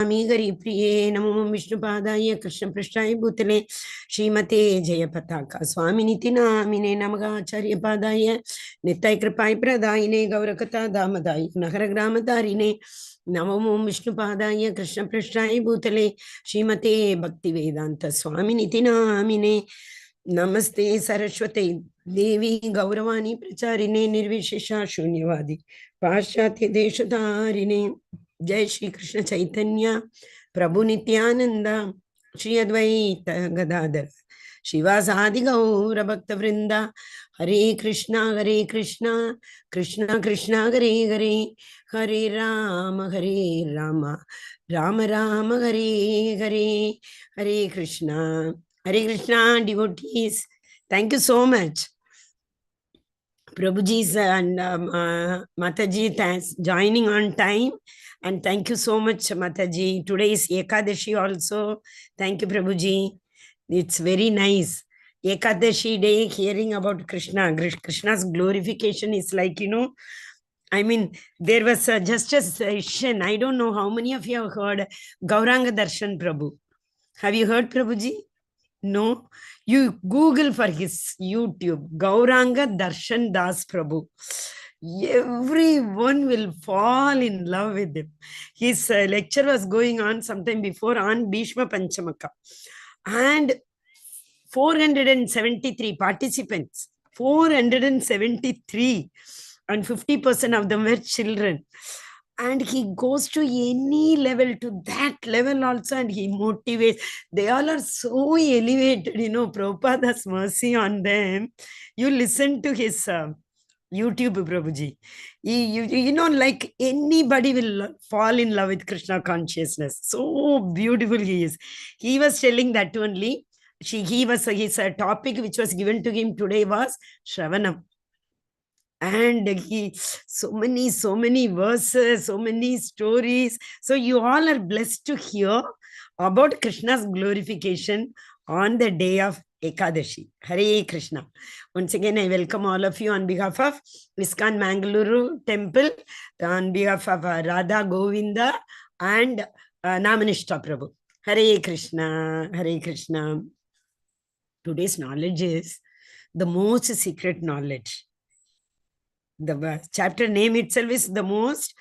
Hri Priye Namo Vishnupadaya Krishna Prishthaya Bhutale Srimate Jaya Pataka Swaminiti Namine Namagacharya Padaya Nitai Kripai Pradayine Gaurakata Damadai Nagara Gramatarine Namo Vishnupadaya Krishna Prishthaya Bhutale Srimate Bhaktivedanta Swaminiti Namine Namaste Saraswate Devi Gauravani Pracharine Nirvishesha Shunyavadi Paschatya Deshatarine Jai Shri Krishna Chaitanya Prabhu Nityananda Shri Advaita Gadadhar Shivasadi Gaura Bhakta Vrinda Hare Krishna Krishna Krishna Hare Hare Hare Rama Rama Rama Hare Hare Hare Krishna devotees. Thank you so much. Prabhuji's and Mataji, thanks joining on time. And thank you so much, Mataji. Today is Ekadashi also. Thank you, Prabhuji. It's very nice. Ekadashi day, hearing about Krishna. Krishna's glorification is like, I mean, there was just a session. I don't know how many of you have heard Gauranga Darshan Prabhu. Have you heard Prabhuji? No? You Google for his YouTube, Gauranga Darshan Das Prabhu. Everyone will fall in love with him. His lecture was going on sometime before on Bhishma Panchamaka. And 473 participants. 473. And 50% of them were children. And he goes to any level, to that level also, and he motivates. They all are so elevated, Prabhupada's mercy on them. You listen to his YouTube, Prabhuji. Like anybody will fall in love with Krishna consciousness. So beautiful he is. He was telling that only. His topic which was given to him today was Shravanam. And so many verses, so many stories. So you all are blessed to hear about Krishna's glorification on the day of Ekadashi. Hare Krishna. Once again, I welcome all of you on behalf of ISKCON Mangaluru Temple, on behalf of Radha Govinda and Namanishta Prabhu. Hare Krishna, Hare Krishna. Today's knowledge is the most secret knowledge. The chapter name itself is the most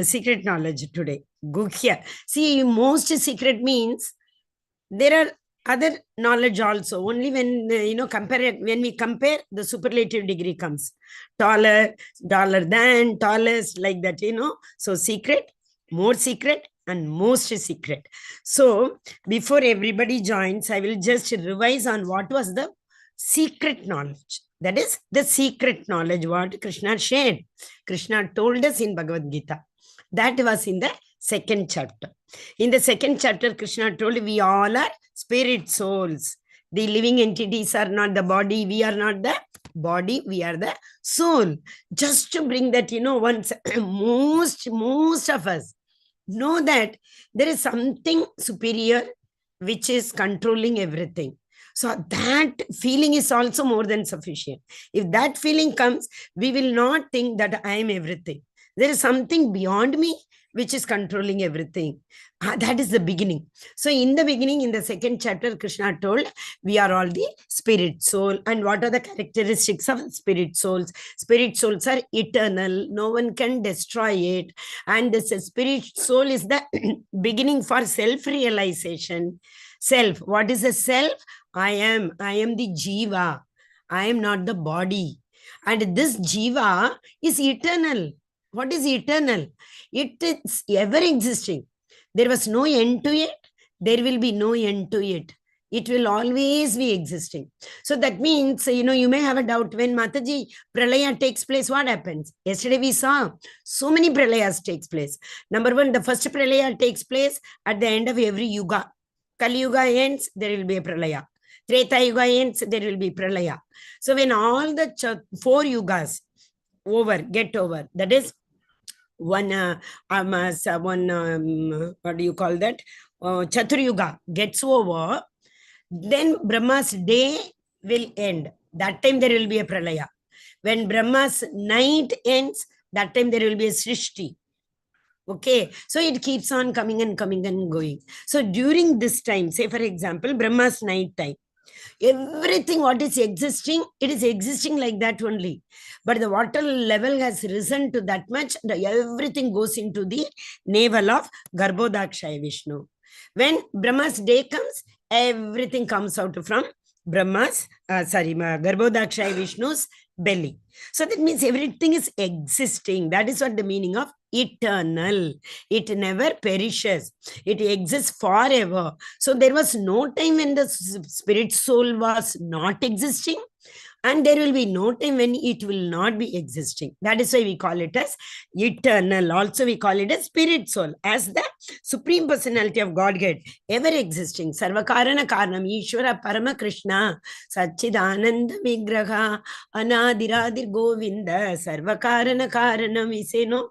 secret knowledge today. Guhya. See, most secret means there are other knowledge also. Only when, when we compare, the superlative degree comes. Taller than, tallest, like that, So secret, more secret, and most secret. So before everybody joins, I will just revise on what was the secret knowledge. That is the secret knowledge what Krishna shared. Krishna told us in Bhagavad Gita. That was in the second chapter. In the second chapter, Krishna told we all are spirit souls. The living entities are not the body. We are not the body. We are the soul. Just to bring that, once most of us know that there is something superior which is controlling everything. So that feeling is also more than sufficient. If that feeling comes, we will not think that I am everything. There is something beyond me which is controlling everything. That is the beginning. So in the beginning, in the second chapter, Krishna told, we are all the spirit soul. And what are the characteristics of spirit souls? Spirit souls are eternal. No one can destroy it. And this spirit soul is the beginning for self-realization. Self. What is a self? I am the jiva. I am not the body. And this jiva is eternal. What is eternal? It is ever existing. There was no end to it. There will be no end to it. It will always be existing. So that means, you may have a doubt when Mataji Pralaya takes place, what happens? Yesterday we saw so many Pralayas takes place. Number one, the first Pralaya takes place at the end of every yuga. Kali Yuga ends, there will be a Pralaya. Treta Yuga ends, there will be Pralaya. So when all the 4 yugas get over, that is what do you call that? Chatur Yuga gets over, then Brahma's day will end. That time there will be a Pralaya. When Brahma's night ends, that time there will be a Srishti. Okay, so it keeps on coming and coming and going. So during this time, say for example, Brahma's night time, everything what is existing, it is existing like that only. But the water level has risen to that much, everything goes into the navel of Garbhodakshaya Vishnu. When Brahma's day comes, everything comes out from Garbhodakshaya Vishnu's belly. So that means everything is existing. That is what the meaning of eternal. It never perishes. It exists forever. So there was no time when the spirit soul was not existing, and there will be no time when it will not be existing. That is why we call it as eternal. Also, we call it as spirit soul, as the Supreme Personality of Godhead, ever existing. Sarvakarana Karanam, Ishvara Parama Krishna, Satchidananda Vigraha, Anadiradir Govinda, Sarvakarana Karanam, we say no.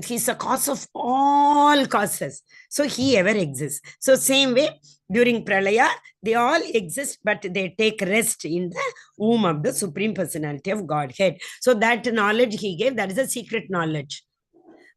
He's the cause of all causes. So he ever exists. So same way, during Pralaya, they all exist, but they take rest in the womb of the Supreme Personality of Godhead. So that knowledge he gave, that is a secret knowledge.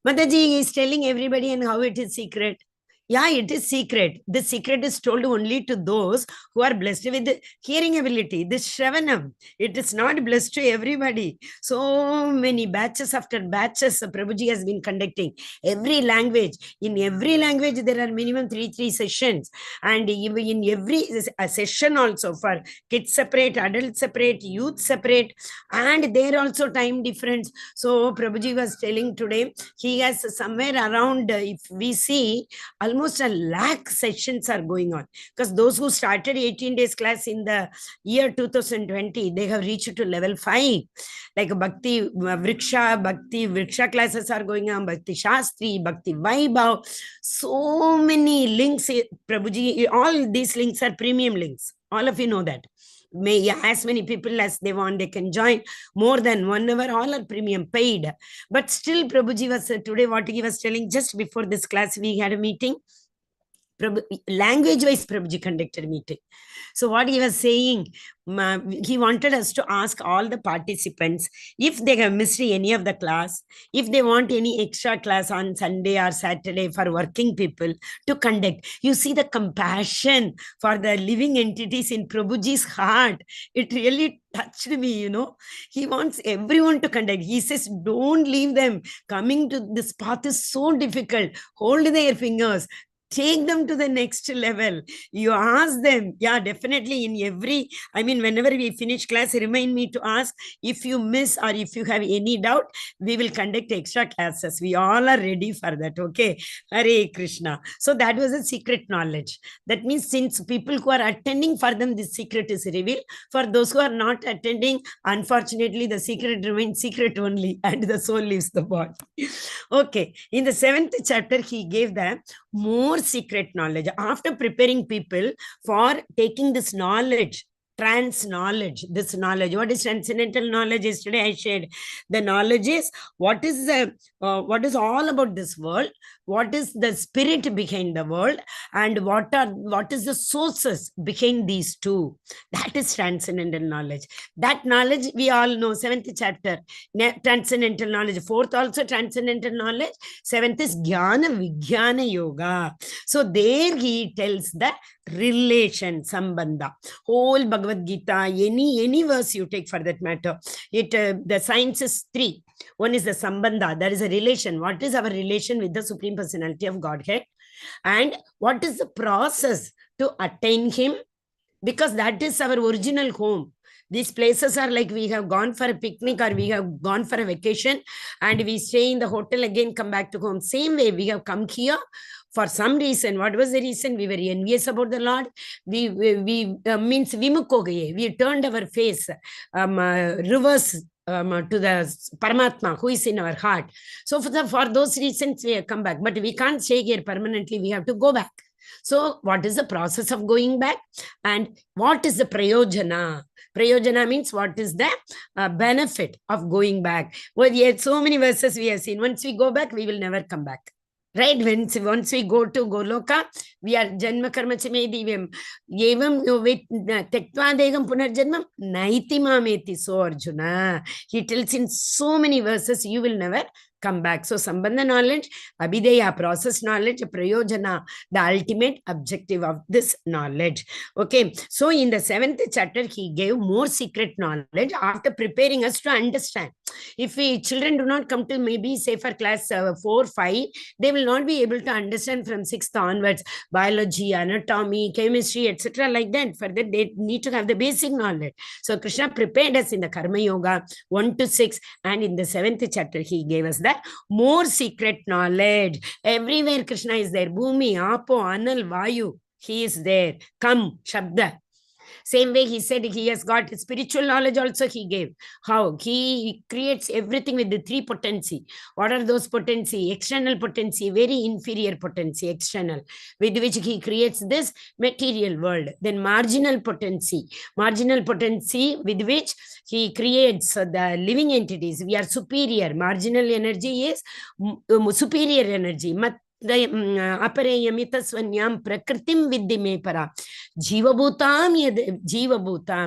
Mataji is telling everybody and how it is secret. Yeah, it is secret. The secret is told only to those who are blessed with hearing ability. This Shravanam, it is not blessed to everybody. So many batches after batches Prabhuji has been conducting. Every language, in every language, there are minimum three sessions. And even in every session also, for kids separate, adults separate, youth separate, and there also time difference. So Prabhuji was telling today, he has somewhere around, if we see, almost 1 lakh sessions are going on, because those who started 18 days class in the year 2020, they have reached to level 5. Like Bhakti Vriksha classes are going on, Bhakti Shastri, Bhakti Vaibhav. So many links, Prabhuji, all these links are premium links. All of you know that. May as many people as they want, they can join. More than 1 hour, all are premium paid. But still, Prabhuji was today, what he was telling, just before this class, we had a meeting. Language-wise, Prabhuji conducted a meeting. So what he was saying, he wanted us to ask all the participants if they have missed any of the class, if they want any extra class on Sunday or Saturday for working people to conduct. You see the compassion for the living entities in Prabhuji's heart. It really touched me, you know. He wants everyone to conduct. He says, don't leave them. Coming to this path is so difficult. Hold their fingers. Take them to the next level. You ask them, yeah, definitely in every, I mean, whenever we finish class, remind me to ask. If you miss or if you have any doubt, we will conduct extra classes. We all are ready for that, okay? Hare Krishna. So that was a secret knowledge. That means since people who are attending, for them, this secret is revealed. For those who are not attending, unfortunately, the secret remains secret only and the soul leaves the body. Okay, in the 7th chapter, he gave them more secret knowledge. After preparing people for taking this knowledge, trans knowledge, this knowledge, what is transcendental knowledge? Yesterday I shared. The knowledge is what is all about this world, what is the spirit behind the world, and what is the sources behind these two. That is transcendental knowledge. That knowledge we all know. 7th chapter, transcendental knowledge. 4th also transcendental knowledge. 7th is Jnana Vijnana Yoga. So there he tells the relation, sambandha. Whole Bhagavad Gita, any verse you take for that matter, the science is 3. One is the sambandha, that is a relation. What is our relation with the Supreme Personality of Godhead? And what is the process to attain him? Because that is our original home. These places are like we have gone for a picnic or we have gone for a vacation and we stay in the hotel, again come back to home. Same way we have come here for some reason. What was the reason? We were envious about the Lord. We means vimukho, we turned our face reverse to the Paramatma who is in our heart. So for those reasons we have come back, but we can't stay here permanently. We have to go back. So what is the process of going back and what is the prayojana? Prayojana means what is the benefit of going back? Well, yet so many verses we have seen. Once we go back, we will never come back. Right? Once we go to Goloka, we are Janma Karma Chame Divyam. Yevam Tektva Degam Punarjanmam Naiti Mameti. So Arjuna, he tells in so many verses, you will never come back. So Sambandha knowledge, Abhideya process knowledge, Prayojana, the ultimate objective of this knowledge. Okay, so in the 7th chapter, he gave more secret knowledge after preparing us to understand. If we children do not come to maybe say for class 4, 5, they will not be able to understand from 6th onwards, biology, anatomy, chemistry, etc. like that. For that, they need to have the basic knowledge. So Krishna prepared us in the Karma Yoga 1 to 6, and in the 7th chapter, he gave us that more secret knowledge. Everywhere Krishna is there. Bhumi, Apo, Anal, Vayu, he is there. Kam, Shabda. Same way he said he has got spiritual knowledge also he gave. How? He creates everything with the 3 potency. What are those potency? External potency, very inferior potency, external, with which he creates this material world. Then marginal potency with which he creates the living entities. We are superior. Marginal energy is superior energy. Apareyamitaswanyam prakritim vidhi me para. Jivabhutam,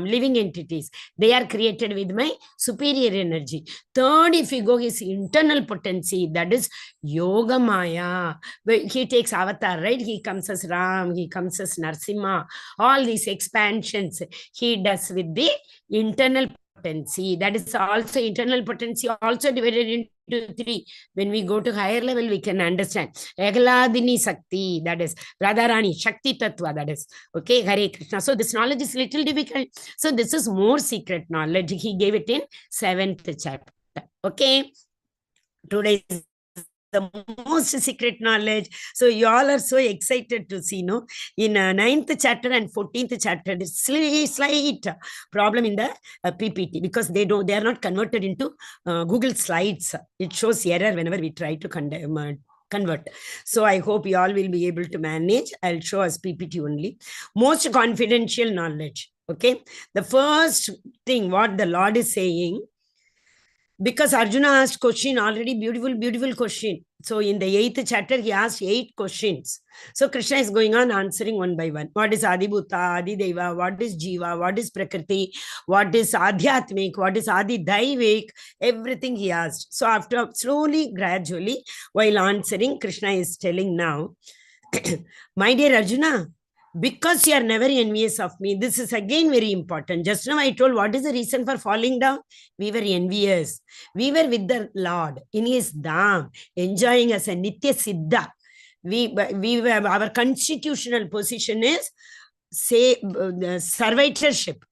living entities. They are created with my superior energy. Third, if we go his internal potency, that is Yoga Maya. He takes avatar, right? He comes as Ram, he comes as Narsimha. All these expansions he does with the internal potency. That is also internal potency, also divided into 3. When we go to higher level, we can understand. Egladini Sakti, that is Radharani, Shakti Tattva, that is. Okay, Hare Krishna. So this knowledge is little difficult. So this is more secret knowledge. He gave it in 7th chapter. Okay, today is the most secret knowledge. So you all are so excited to see, no? In 9th chapter and 14th chapter, there's slight problem in the PPT because they are not converted into Google Slides. It shows error whenever we try to convert. So I hope you all will be able to manage. I'll show us PPT only. Most confidential knowledge. Okay. The first thing what the Lord is saying, because Arjuna asked question already, beautiful question. So in the 8th chapter, he asked 8 questions. So Krishna is going on answering one by one. What is Adibhuta, Adideva? What is Jiva? What is Prakriti? What is Adhyatmik? What is Adidaivik? Everything he asked. So after slowly, gradually, while answering, Krishna is telling now, my dear Arjuna, because you are never envious of me, this is again very important. Just now I told what is the reason for falling down. We were envious. We were with the Lord in his dham, enjoying as a Nitya Siddha. We were, our constitutional position is servitorship.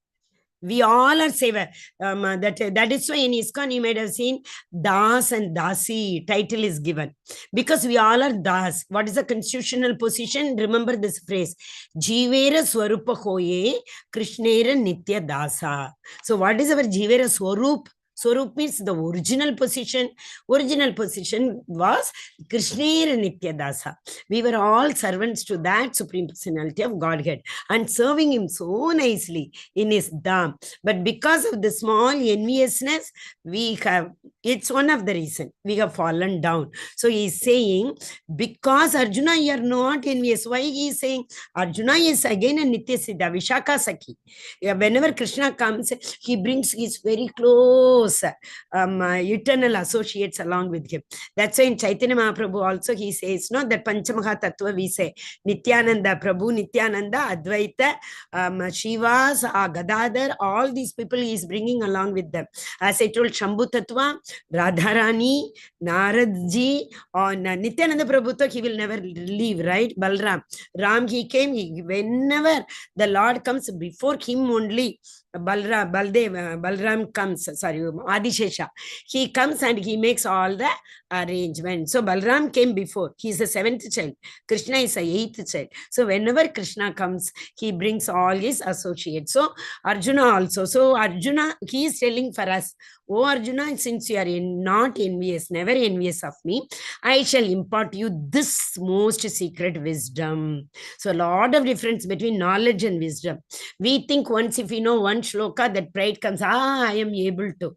We all are seva. That is why in ISKCON you might have seen Das and Dasi title is given. Because we all are Das. What is the constitutional position? Remember this phrase. Jivera Swarupa Hoye Krishnera Nitya Dasa. So what is our Jivera Swarup? Swarup means the original position. Original position was Krishna Nitya Dasa. We were all servants to that Supreme Personality of Godhead and serving him so nicely in his dham. But because of the small enviousness, it's one of the reasons we have fallen down. So he is saying, because Arjuna, you are not envious. Why he is saying? Arjuna is again a Nitya Siddha, Vishaka Sakhi. Whenever Krishna comes, he brings his very close eternal associates along with him. That's why in Chaitanya Mahaprabhu also he says, no, that Panchamaha Tattva we say, Nityananda, Prabhu Nityananda, Advaita, Shivas, Gadadhar, all these people he is bringing along with them. As I told, Shambhu Tattva, Radharani, Naradji, on Nityananda Prabhu, he will never leave, right? Balram. Ram, he came, whenever the Lord comes, before him only, Balram comes, sorry, Adishesha. He comes and he makes all the arrangements. So Balram came before. He is the 7th child. Krishna is the 8th child. So whenever Krishna comes, he brings all his associates. So Arjuna also. So Arjuna, he is telling for us, oh Arjuna, since you are not envious, never envious of me, I shall impart you this most secret wisdom. So a lot of difference between knowledge and wisdom. We think once if we know one shloka, that pride comes, I am able to.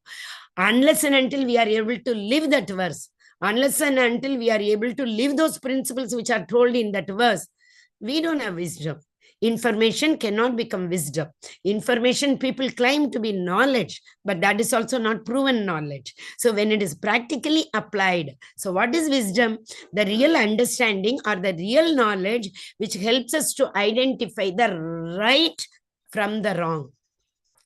Unless and until we are able to live that verse, unless and until we are able to live those principles which are told in that verse, we don't have wisdom. Information cannot become wisdom. Information people claim to be knowledge, but that is also not proven knowledge. So when it is practically applied, so what is wisdom? The real understanding or the real knowledge which helps us to identify the right from the wrong.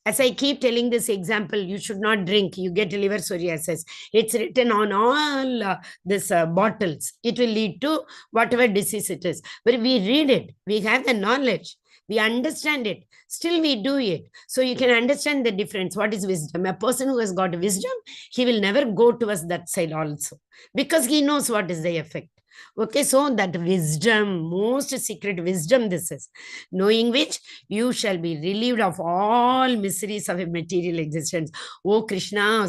As I keep telling this example, you should not drink, you get liver psoriasis. It's written on all this bottles. It will lead to whatever disease it is. But we read it, we have the knowledge, we understand it, still we do it. So you can understand the difference. What is wisdom? A person who has got wisdom, he will never go towards that side also, because he knows what is the effect. Okay, so that wisdom, most secret wisdom this is, knowing which you shall be relieved of all miseries of a material existence. Oh Krishna,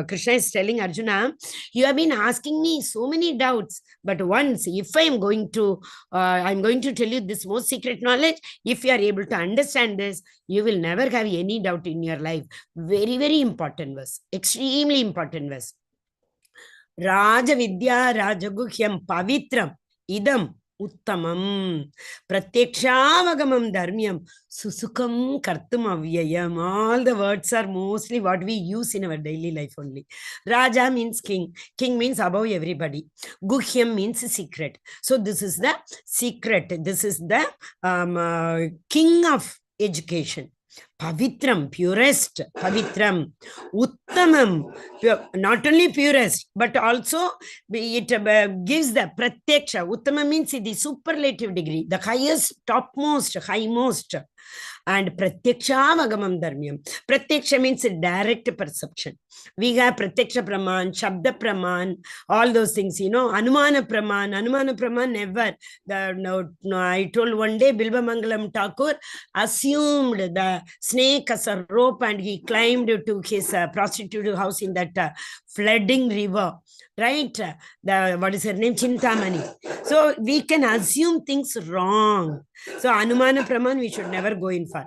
Krishna is telling Arjuna, you have been asking me so many doubts, but once, if I'm going to tell you this most secret knowledge, if you are able to understand this, you will never have any doubt in your life. Very, very important verse, extremely important verse. Raja Vidya Rajaguhyam Pavitram Idam Uttamam Pratyakshaavagamam Dharmyam Susukam Kartum Avyayam. All the words are mostly what we use in our daily life only. Raja means king. King means above everybody. Guhyam means secret. So this is the secret. This is the king of education. Pavitram, purest, Pavitram, Uttamam, not only purest, but also it gives the Pratyaksha. Uttama means the superlative degree, the highest, topmost, highmost. And Pratyakshaavagamam Dharmyam. Pratyaksha means direct perception. We have Pratyaksha Praman, Shabda Praman, all those things, Anumana Praman never. I told one day, Bilba Mangalam Thakur assumed the snake as a rope and he climbed to his prostitute house in that flooding river. Right? What is her name? Chintamani. So we can assume things wrong. So Anumana Praman, we should never go in for.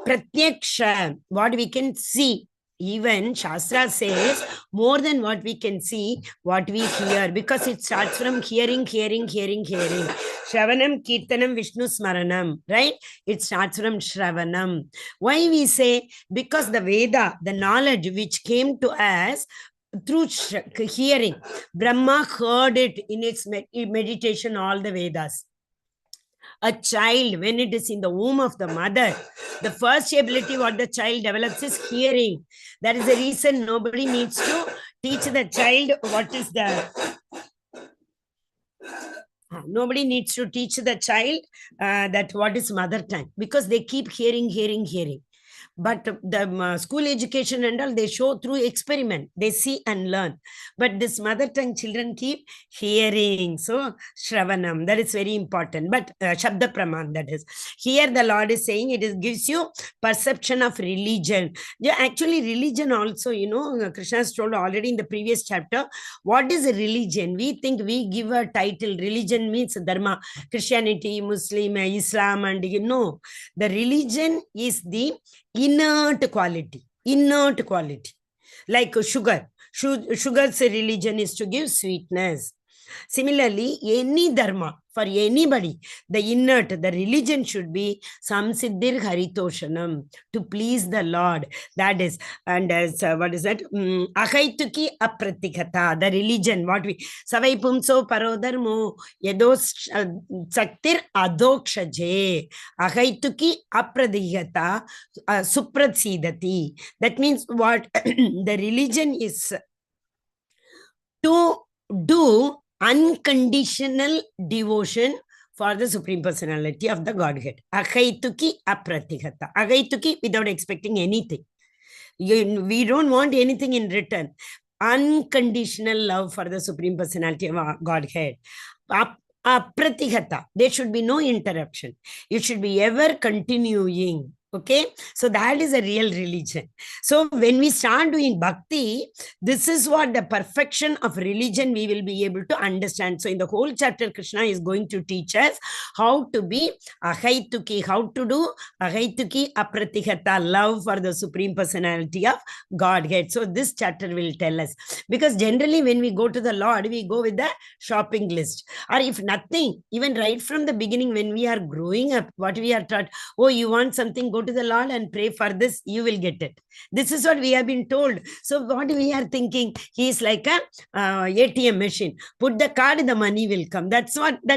Pratyaksha, what we can see. Even Shastra says more than what we can see, what we hear, because it starts from hearing. Shravanam, Kirtanam, Vishnu Smaranam, right? It starts from Shravanam. Why we say? Because the Veda, the knowledge which came to us through hearing, Brahma heard it in its meditation, all the Vedas. A child, when it is in the womb of the mother, the first ability what the child develops is hearing. That is the reason nobody needs to teach the child what is the... Nobody needs to teach the child that what is mother tongue, because they keep hearing. But the school education and all, they show through experiment. They see and learn. But this mother tongue children keep hearing. So, Shravanam, that is very important. But Shabda Praman, that is. Here the Lord is saying it gives you perception of religion. Yeah, actually, religion also, Krishna has told already in the previous chapter, what is a religion? We think we give a title. Religion means Dharma, Christianity, Muslim, Islam, and no. The religion is the inert quality. Like sugar. Sugar's religion is to give sweetness. Similarly, any dharma, for anybody, the inert, the religion should be samsiddhir haritoshanam, to please the Lord. That is, and as what is that? Ahaituki apratikata, the religion, what we savai pumso parodharmo yados saktir adokshaje, ahaituki apradihata supratsidati. That means what? The religion is to do unconditional devotion for the Supreme Personality of the Godhead. Ahaituki apratihata. Ahaituki without expecting anything. We don't want anything in return. Unconditional love for the Supreme Personality of Godhead. Apratihata. There should be no interruption. You should be ever continuing. Okay, so that is a real religion. So when we start doing bhakti, this is what the perfection of religion we will be able to understand. So in the whole chapter, Krishna is going to teach us how to be ahaituki, how to do ahaituki apratihata, love for the Supreme Personality of Godhead. So this chapter will tell us, because generally when we go to the Lord, we go with the shopping list, or if nothing, even right from the beginning when we are growing up, what we are taught, oh, you want something, go to the Lord and pray for this, you will get it. This is what we have been told. So what we are thinking, he is like a ATM machine. Put the card, the money will come. That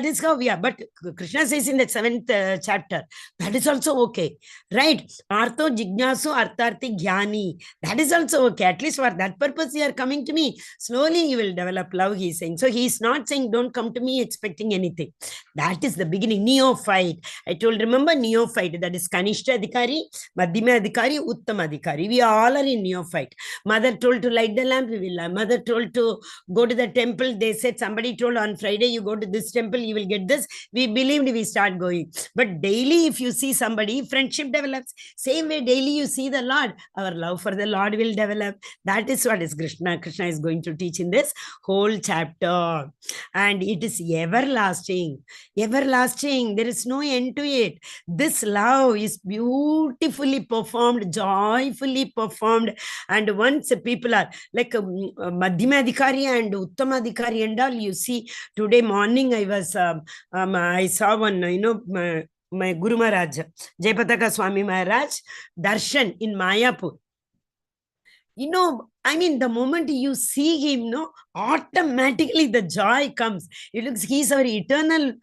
is how we are. But Krishna says in the 7th chapter, that is also okay, right? Artho jignasu artharthi jnani. That is also okay. At least for that purpose, you are coming to me. Slowly you will develop love, he is saying. So he is not saying, don't come to me expecting anything. That is the beginning. Neophyte. I told, remember neophyte, that is Kanishta Adhikari, Madhyama Adhikari, Uttama Adhikari. We all are in neophyte. Mother told to light the lamp, we will light. Mother told to go to the temple. They said, somebody told on Friday, you go to this temple, you will get this. We believed, we start going. But daily, if you see somebody, friendship develops. Same way, daily you see the Lord, our love for the Lord will develop. That is what is Krishna. Krishna is going to teach in this whole chapter. And it is everlasting. Everlasting. There is no end to it. This love is beautifully performed, joyfully performed. And once people are like Madhyama Adhikari and Uttama Adhikari and all, you see, today morning I saw one, my Guru Maharaj, Jayapataka Swami Maharaj, Darshan in Mayapur. I mean, the moment you see him, automatically the joy comes. It looks, he's our eternal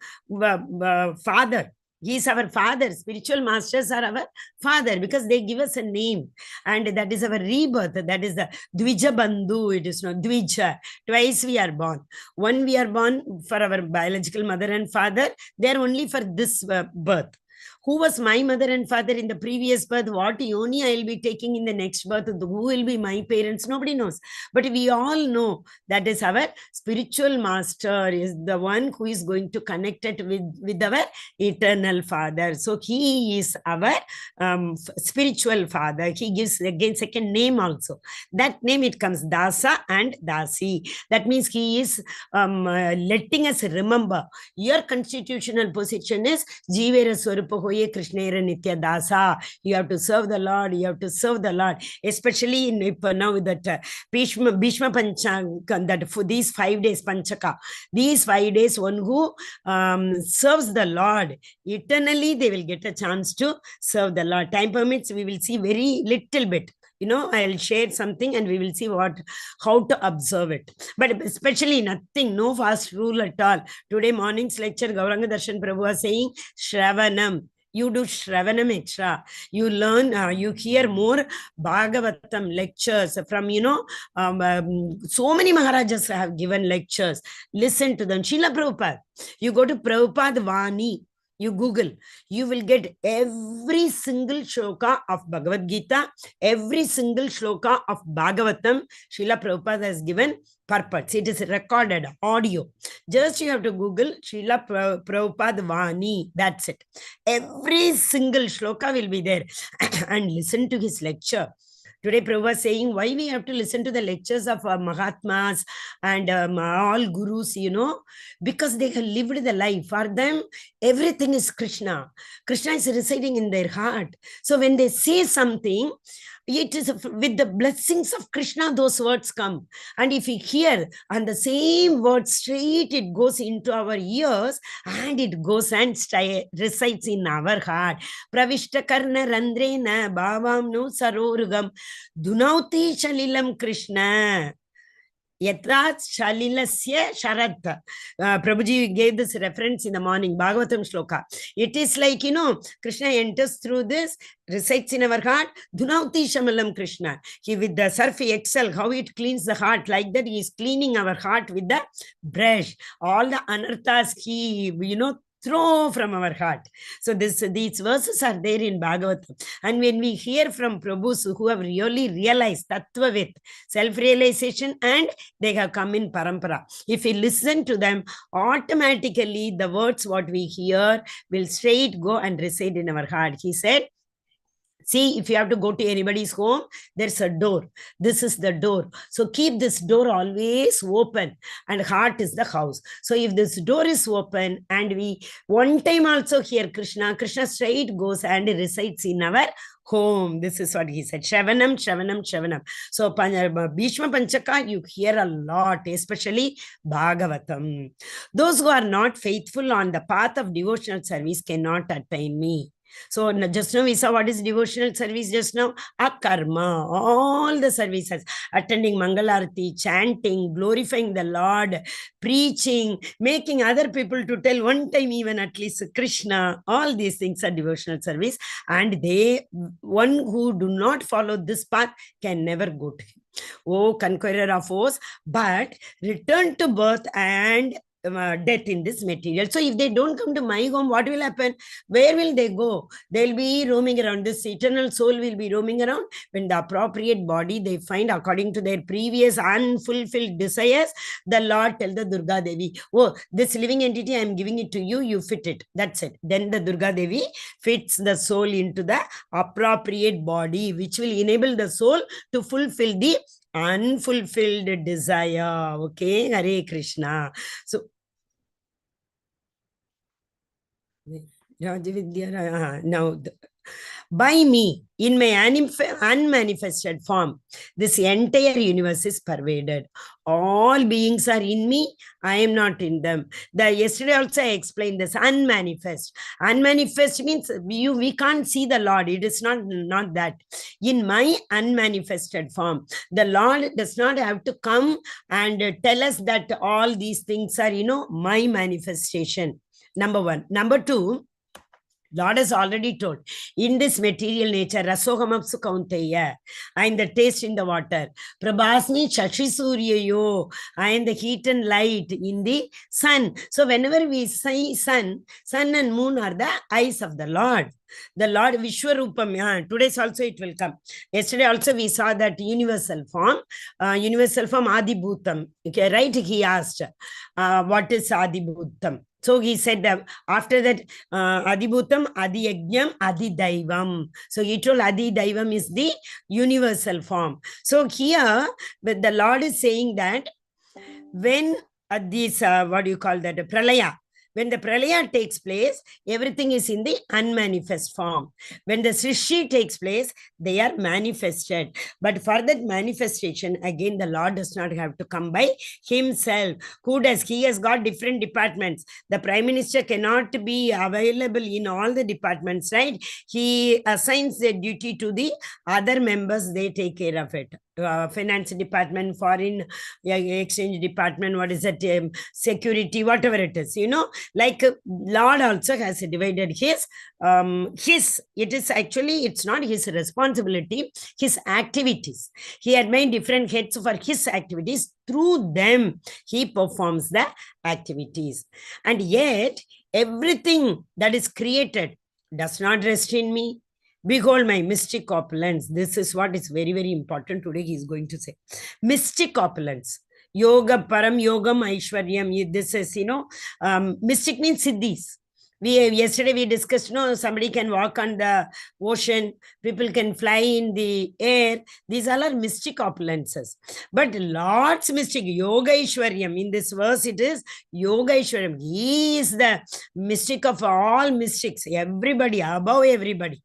father. He is our father. Spiritual masters are our father because they give us a name. And that is our rebirth. That is the Dvija Bandhu. It is not Dvija. Twice we are born. One we are born for our biological mother and father. They are only for this birth. Who was my mother and father in the previous birth? What yoni I will be taking in the next birth? Who will be my parents? Nobody knows. But we all know that is our spiritual master is the one who is going to connect it with our eternal father. So he is our spiritual father. He gives again second name also. That name it comes Dasa and Dasi. That means he is letting us remember your constitutional position is Jivera Swarupa Hoye Krishnera Nitya Dasa. You have to serve the Lord. You have to serve the Lord. Especially in now that Bhishma Panchaka, that for these 5 days Panchaka, these 5 days, one who serves the Lord, eternally they will get a chance to serve the Lord. Time permits, we will see very little bit. I'll share something and we will see how to observe it. But especially nothing, no fast rule at all. Today morning's lecture, Gauranga Darshan Prabhu was saying, Shravanam. You do Shravanam extra. You learn, you hear more Bhagavatam lectures from, so many Maharajas have given lectures. Listen to them. Srila Prabhupada. You go to Prabhupada Vani. You Google, you will get every single shloka of Bhagavad Gita, every single shloka of Bhagavatam. Srila Prabhupada has given purpose. It is recorded, audio. Just you have to Google Srila Prabhupada Vani. That's it. Every single shloka will be there. And listen to his lecture. Today, Prabhu was saying why we have to listen to the lectures of Mahatmas and all gurus, because they have lived the life. For them, everything is Krishna. Krishna is residing in their heart. So when they say something, it is with the blessings of Krishna, those words come. And if we hear, and the same word straight, it goes into our ears and it goes and resides in our heart. Pravishta karna randrena bhavam no sarorugam dunauti shalilam Krishna. Yatra Shalilasya Sharat. Prabhuji gave this reference in the morning, Bhagavatam Shloka. It is like, Krishna enters through this, resides in our heart. Dhunauti Shamalam Krishna. He with the surf excel, how it cleans the heart. Like that, he is cleaning our heart with the brush. All the anarthas he, throw from our heart. So these verses are there in Bhagavatam. And when we hear from Prabhus who have really realized Tattvavit, self-realization, and they have come in Parampara, if we listen to them, automatically the words what we hear will straight go and reside in our heart. He said, See, if you have to go to anybody's home, there's a door. This is the door. So keep this door always open, and heart is the house. So if this door is open, and we one time also hear Krishna, Krishna straight goes and resides in our home. This is what he said. Shravanam, Shravanam, Shravanam. So Bhishma Panchaka, you hear a lot, especially Bhagavatam. Those who are not faithful on the path of devotional service cannot attain me. So just now we saw what is devotional service just now. Akarma, all the services, attending Mangalarti, chanting, glorifying the Lord, preaching, making other people to tell one time even at least Krishna, all these things are devotional service. And one who do not follow this path can never go to him. Oh, conqueror of foes, but return to birth and death in this material. So if they don't come to my home, what will happen? Where will they go? They'll be roaming around. This eternal soul will be roaming around. When the appropriate body they find according to their previous unfulfilled desires, the Lord tell the Durga Devi, oh, this living entity, I'm giving it to you, you fit it. That's it. Then the Durga Devi fits the soul into the appropriate body, which will enable the soul to fulfill the unfulfilled desire. Okay, Hare Krishna. So now by me, in my unmanifested form, this entire universe is pervaded. All beings are in me, I am not in them. Yesterday also I explained this. Unmanifest. Unmanifest means we can't see the Lord. It is not that. In my unmanifested form, the Lord does not have to come and tell us that all these things are, my manifestation. Number one. Number two, Lord has already told, in this material nature, rasohamapsu kaunteya, I am the taste in the water. Prabhasmi shashi suryayo, I am the heat and light in the sun. So whenever we say sun and moon are the eyes of the Lord. The Lord Vishwarupam, today's also it will come. Yesterday also we saw that universal form Adibhutam. Okay, right? He asked, what is Adibhutam? So he said that after that, Adibhutam, Adiyajnam, Adidaivam. So he told Adidaivam is the universal form. So here, the Lord is saying that when this, what do you call that, Pralaya, when the Pralaya takes place, everything is in the unmanifest form. When the Srishi takes place, they are manifested. But for that manifestation, again, the Lord does not have to come by himself. Who does? He has got different departments. The Prime Minister cannot be available in all the departments, right? He assigns the duty to the other members. They take care of it. Finance department, foreign exchange department, what is that, security, whatever it is, like Lord also has divided his, it is actually, it's not his responsibility, his activities. He had made different heads for his activities. Through them, he performs the activities. And yet, everything that is created does not rest in me. Behold my mystic opulence. This is what is very, very important today. He is going to say. Mystic opulence. Yoga, Param, Yogam, Aishwaryam. This is, mystic means siddhis. Yesterday we discussed, somebody can walk on the ocean, people can fly in the air. These all are mystic opulences. But Lord's mystic, Yoga Ishwaryam, in this verse it is Yoga Ishwaryam. He is the mystic of all mystics, everybody, above everybody.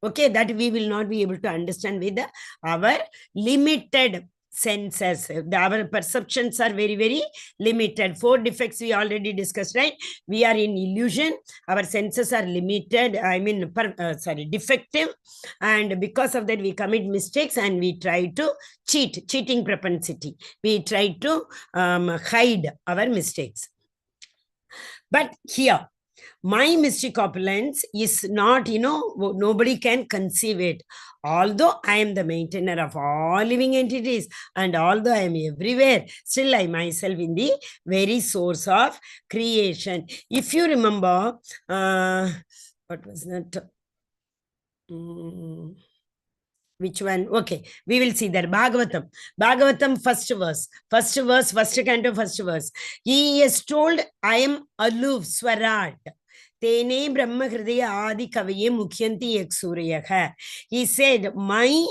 Okay, that we will not be able to understand with our limited senses. Our perceptions are very, very limited. 4 defects we already discussed, right? We are in illusion. Our senses are limited. Defective. And because of that, we commit mistakes and we try to cheating propensity. We try to hide our mistakes. But here, my mystic opulence is not, nobody can conceive it. Although I am the maintainer of all living entities and although I am everywhere, still I myself in the very source of creation. If you remember, what was that? Which one? Okay, we will see that. Bhagavatam, first canto, first verse. He is told, I am aloof, Swarat. Tene Brahma Hridaya Adi Kavaye Mukhyanti Eksuryaha. He said, my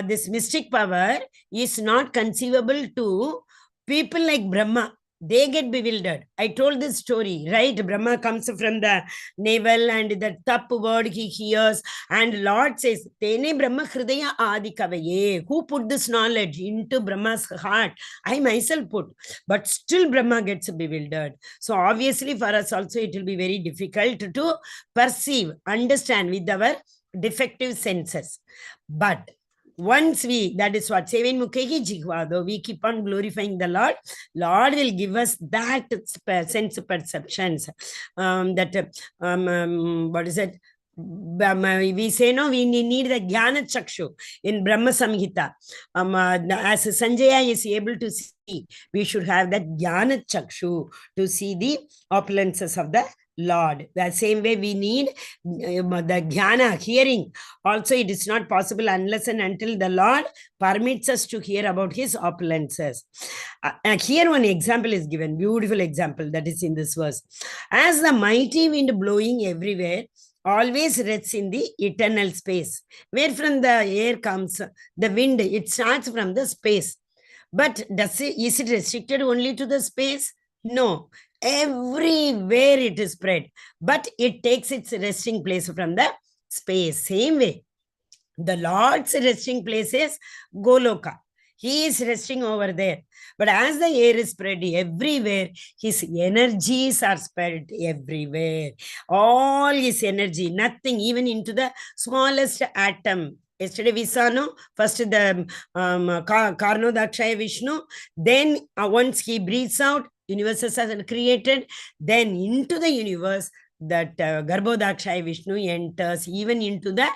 this mystic power is not conceivable to people like Brahma. They get bewildered. I told this story, right? Brahma comes from the navel and the tap word he hears. And Lord says, Tene Brahma Hridaya Adi Kavaye. Who put this knowledge into Brahma's heart? I myself put. But still Brahma gets bewildered. So obviously for us also it will be very difficult to perceive, understand with our defective senses. But once we, that is what, Sevin Mukhehi Jihvado, we keep on glorifying the Lord, Lord will give us that sense perceptions. What is it? We say, no, we need the Jnana Chakshu in Brahma Samhita. As Sanjaya is able to see, we should have that Jnana Chakshu to see the opulences of the Lord. The same way we need the Jnana, hearing. Also, it is not possible unless and until the Lord permits us to hear about his opulences. Here one example is given, beautiful example that is in this verse. As the mighty wind blowing everywhere, always rests in the eternal space. Where from the air comes, the wind, it starts from the space. But is it restricted only to the space? No. Everywhere it is spread. But it takes its resting place from the space. Same way. The Lord's resting place is Goloka. He is resting over there. But as the air is spread everywhere, his energies are spread everywhere. All his energy, nothing, even into the smallest atom. Yesterday we saw, no? First the Karnodakshaya Vishnu. Then once he breathes out, universes are created. Then into the universe, that Garbhodakshaya Vishnu enters even into the,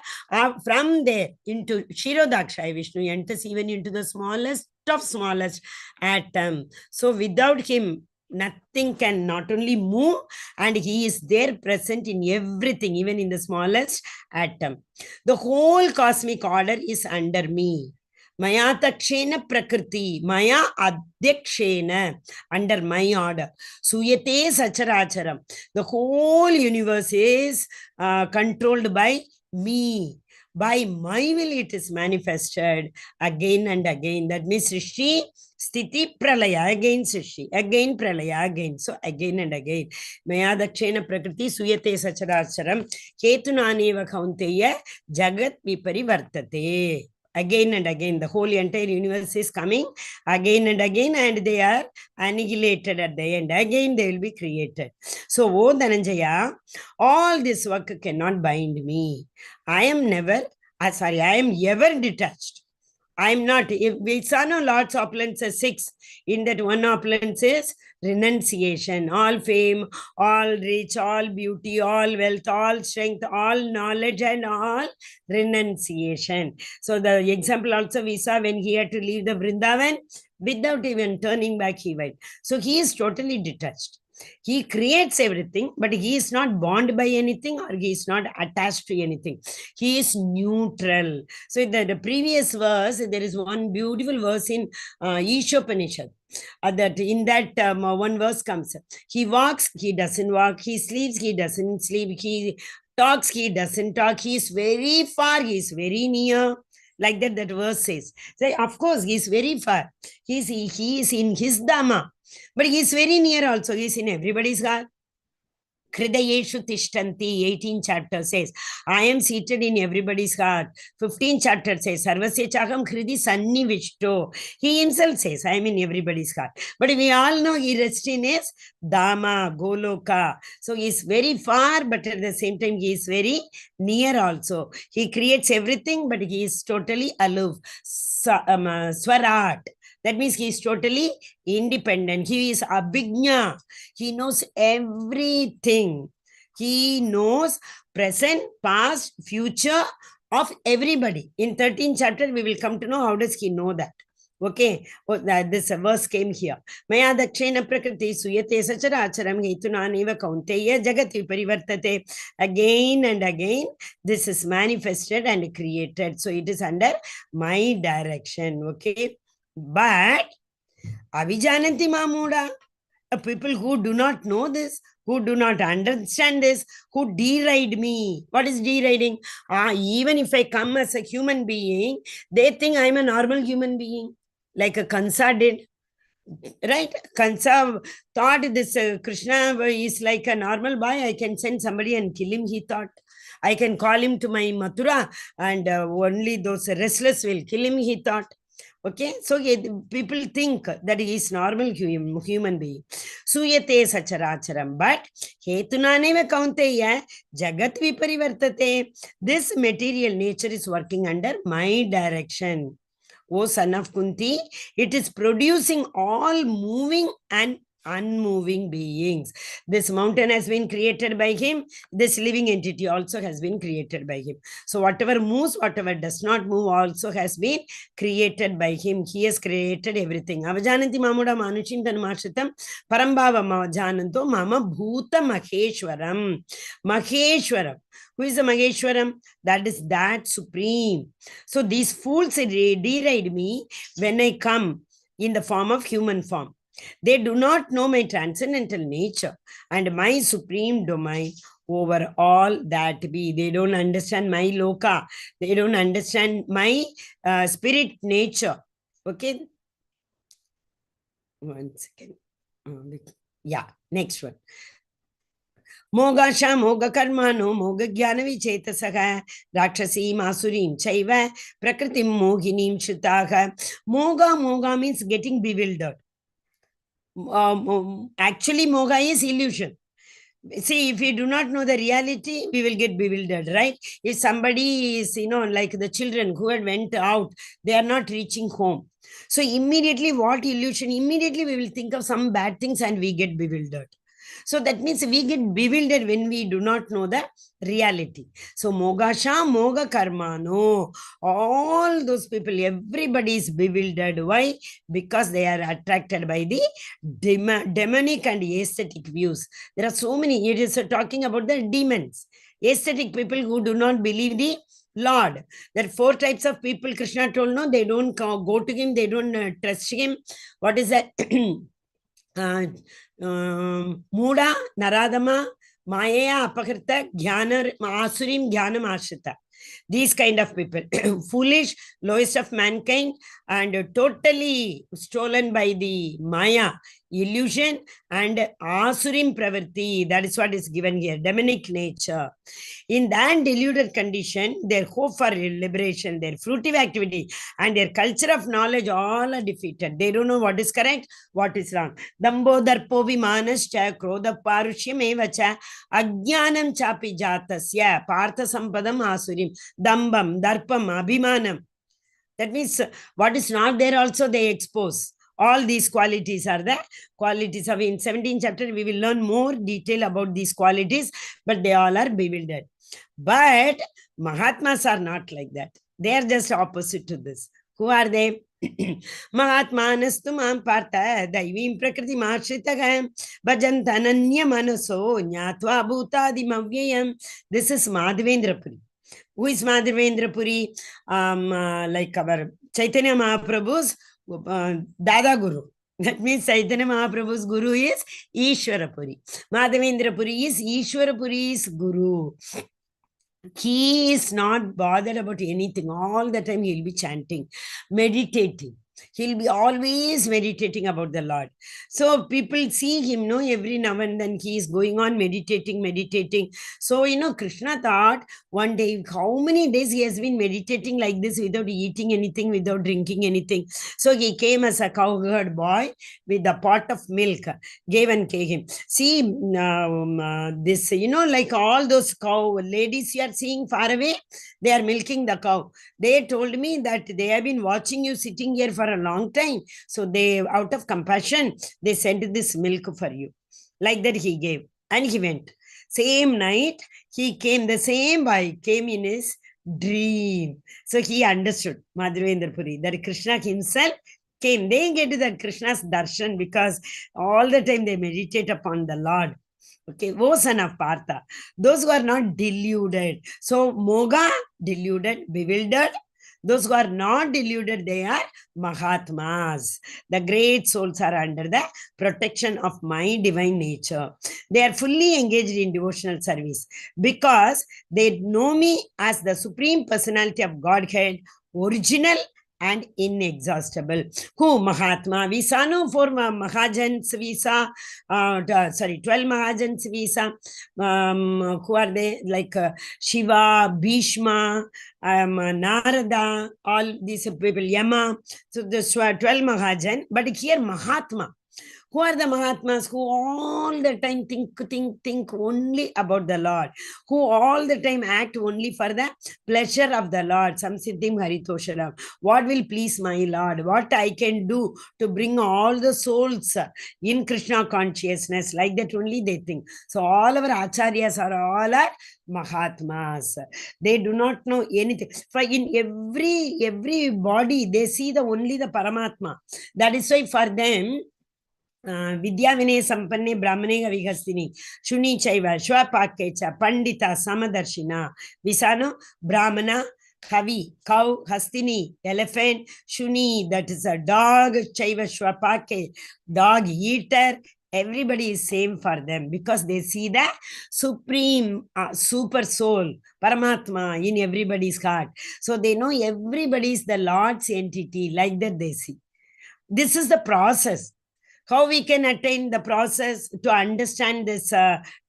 from there into Shirodakshaya Vishnu enters even into the smallest of smallest atom. So without him, nothing can not only move, and he is there present in everything, even in the smallest atom. The whole cosmic order is under me. Maya takshena prakriti, maya adhyakshena, under my order. Suyate sacharacharam. The whole universe is controlled by me. By my will it is manifested again and again. That means Srishti, Sthiti, Pralaya, again Srishti, again Pralaya, again. So again and again. Maya dakshena prakriti, suyate sacharacharam, ketunaneva kaunteya, jagat viparivartate. Again and again, the whole entire universe is coming again and again, and they are annihilated at the end. Again, they will be created. So, O Dhananjaya, all this work cannot bind me. I am ever detached. I am not. If we saw no Lord's opulence as 6, in that one opulence is renunciation, all fame, all rich, all beauty, all wealth, all strength, all knowledge, and all renunciation. So the example also we saw when he had to leave the Vrindavan, without even turning back, he went. So he is totally detached. He creates everything, but he is not bound by anything, or he is not attached to anything. He is neutral. So in the previous verse, there is one beautiful verse in Ishopanishad. That in that one verse comes, he walks, he doesn't walk, he sleeps, he doesn't sleep, he talks, he doesn't talk, he is very far, he is very near. Like that verse says. So of course, he is very far. He is in his Dhamma. But he is very near also. He is in everybody's heart. Hridayeshu Tishtanti, 18th chapter says, I am seated in everybody's heart. 15th chapter says, Sarvasya Chakam Hridi Sannivishto. He himself says, I am in everybody's heart. But we all know he rests in his Dhamma, Goloka. So he is very far, but at the same time, he is very near also. He creates everything, but he is totally aloof. Swarat. That means he is totally independent. He is abhijna. He knows everything. He knows present, past, future of everybody. In 13th chapter, we will come to know how does he know that. Okay, this verse came here. Maya dakshena prakriti suyate sacharacharam hetunaneva kaunteya jagati parivartate. Again and again, this is manifested and created. So it is under my direction. Okay. But Avijananti Mamuda, people who do not know this, who do not understand this, who deride me. What is deriding? Even if I come as a human being, they think I'm a normal human being, like a Kansa did. Right? Kansa thought this Krishna is like a normal boy. I can send somebody and kill him, he thought. I can call him to my Mathura and only those restless will kill him, he thought. Okay, so people think that he is normal human being. Suyate sacharacharam, but hetunaneva kaunteya jagat viparivartate. This material nature is working under my direction. O son of Kunti, it is producing all moving and unmoving beings. This mountain has been created by him. This living entity also has been created by him. So whatever moves, whatever does not move also has been created by him. He has created everything. Avajananti mamuda manushim tanmashitam parambhava jananto mama bhuta maheshwaram. Maheshwaram. Who is the Maheshwaram? That is that supreme. So these fools deride me when I come in the form of human form. They do not know my transcendental nature and my supreme domain over all that be. They don't understand my loka. They don't understand my spirit nature. Okay. 1 second. Yeah, next one. Mogasha moga karmano moga gyanavi chetasaha rakshasi masurim chaiva prakritim mohinim shutaha. Moga means getting bewildered. Actually, moga is illusion. See, if we do not know the reality, we will get bewildered, right? If somebody is, like the children who had went out, they are not reaching home. So immediately, what illusion? Immediately we will think of some bad things and we get bewildered. So that means we get bewildered when we do not know the reality. So mogasha moga karmano, all those people, everybody is bewildered. Why? Because they are attracted by the demonic and aesthetic views. There are so many. It is talking about the demons, aesthetic people who do not believe the Lord. There are 4 types of people Krishna told. No, they don't go to him, they don't trust him. What is that? Muda, Naradama, Maya, Apakrita, Jnana, Asurim, Jnanam Ashita. These kind of people, foolish, lowest of mankind, and totally stolen by the Maya, illusion, and Asurim Pravrti. That is what is given here, demonic nature. In that deluded condition, their hope for liberation, their fruitive activity, and their culture of knowledge all are defeated. They don't know what is correct, what is wrong. Dambo darpo vimanascha krodha parushyam evacha ajnanam chapi jatasya partha sampadam asurim dambam darpam abhimanam. That means what is not there also they expose. All these qualities are the qualities of, in 17th chapter, we will learn more detail about these qualities, but they all are bewildered. But Mahatmas are not like that. They are just opposite to this. Who are they? Mahatmanastu mam partha daivim prakriti marshritagam bhajantananya manaso nyatva bhutadi mavyayam. This is Madhavendra Puri. Who is Madhavendra Puri? Like our Chaitanya Mahaprabhu's Dada Guru. That means Chaitanya Mahaprabhu's Guru is Ishvara Puri. Madhavendra Puri is Ishvara Puri's Guru. He is not bothered about anything. All the time he'll be chanting, meditating. He'll be always meditating about the Lord. So people see him, every now and then he is going on meditating. So, Krishna thought one day, how many days he has been meditating like this without eating anything, without drinking anything. So he came as a cowherd boy with a pot of milk, gave and gave him. See, this, like all those cow ladies you are seeing far away, they are milking the cow. They told me that they have been watching you sitting here for a long time. So they, out of compassion, they sent this milk for you. Like that he gave. And he went. Same night, he came, the same boy came in his dream. So he understood, Madhavendra Puri, that Krishna himself came. They get to the Krishna's darshan because all the time they meditate upon the Lord. Okay, O son of Partha, those who are not deluded. So, moga, deluded, bewildered. Those who are not deluded, they are Mahatmas. The great souls are under the protection of my divine nature. They are fully engaged in devotional service because they know me as the Supreme Personality of Godhead, original and inexhaustible. Who? Mahatma. We saw no 4 Mahajans visa. 12 Mahajans visa. Who are they? Like Shiva, Bhishma, Narada, all these people, Yama. So this 12 Mahajan, but here Mahatma. Who are the Mahatmas? Who all the time think only about the Lord. Who all the time act only for the pleasure of the Lord. Samsiddhim Haritosharam. What will please my Lord? What I can do to bring all the souls in Krishna consciousness. Like that only they think. So all our acharyas are all are Mahatmas. They do not know anything. For in every body, they see the only the Paramatma. That is why for them, Vidya Vinay Sampanne Brahmane Vigastini, Shuni Chaiva, Shwapakecha, Pandita, Samadarshina, Visano, Brahmana, Kavi, cow, Hastini, elephant, Shuni, that is a dog, Chaiva, Shwapake, dog eater. Everybody is same for them because they see the supreme super soul, Paramatma in everybody's heart. So they know everybody is the Lord's entity, like that they see. This is the process. How we can attain the process to understand this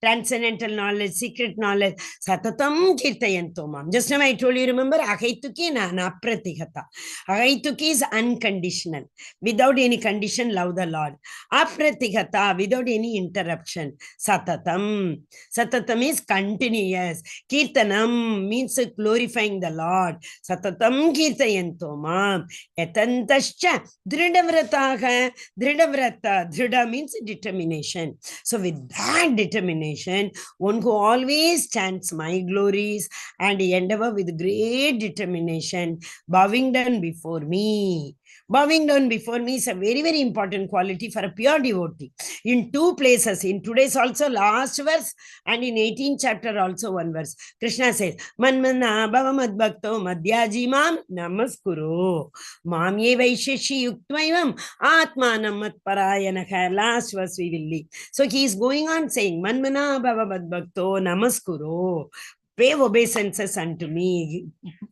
transcendental knowledge, secret knowledge. Satatam kirtayanto mam. Just now I told you, remember, ahaituki na apratihata. Ahaituki is unconditional. Without any condition, love the Lord. Apratihata, without any interruption. Satatam. Satatam is continuous. Kirtanam means glorifying the Lord. Satatam kirtayanto mam. Etantascha dridhavrataha. Dridhavrata. Dhrida means determination. So with that determination, one who always chants my glories and endeavor with great determination, bowing down before me. Bowing down before me is a very, very important quality for a pure devotee. In 2 places, in today's also last verse and in 18th chapter also 1 verse, Krishna says, Manmana bhava madbhakto madhyajimam namaskuru. Mamye vaisheshi yuktmaivam atmanam matparayanaha. Last verse we will leave. So he is going on saying, Manmana bhava madbhakto namaskuru. Pay obeisances unto me.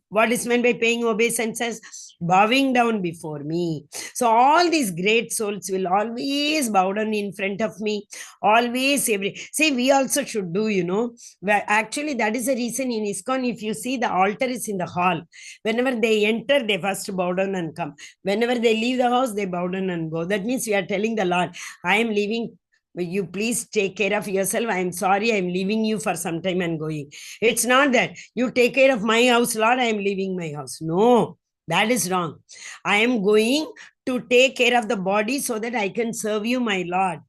What is meant by paying obeisances? Bowing down before me. So all these great souls will always bow down in front of me. Always, see, we also should do, Where actually, that is the reason in ISKCON, if you see, the altar is in the hall. Whenever they enter, they first bow down and come. Whenever they leave the house, they bow down and go. That means we are telling the Lord, I am leaving. You please take care of yourself. I'm sorry, I'm leaving you for some time and going. It's not that you take care of my house, Lord, I'm leaving my house. No, that is wrong. I am going to take care of the body so that I can serve you, my Lord.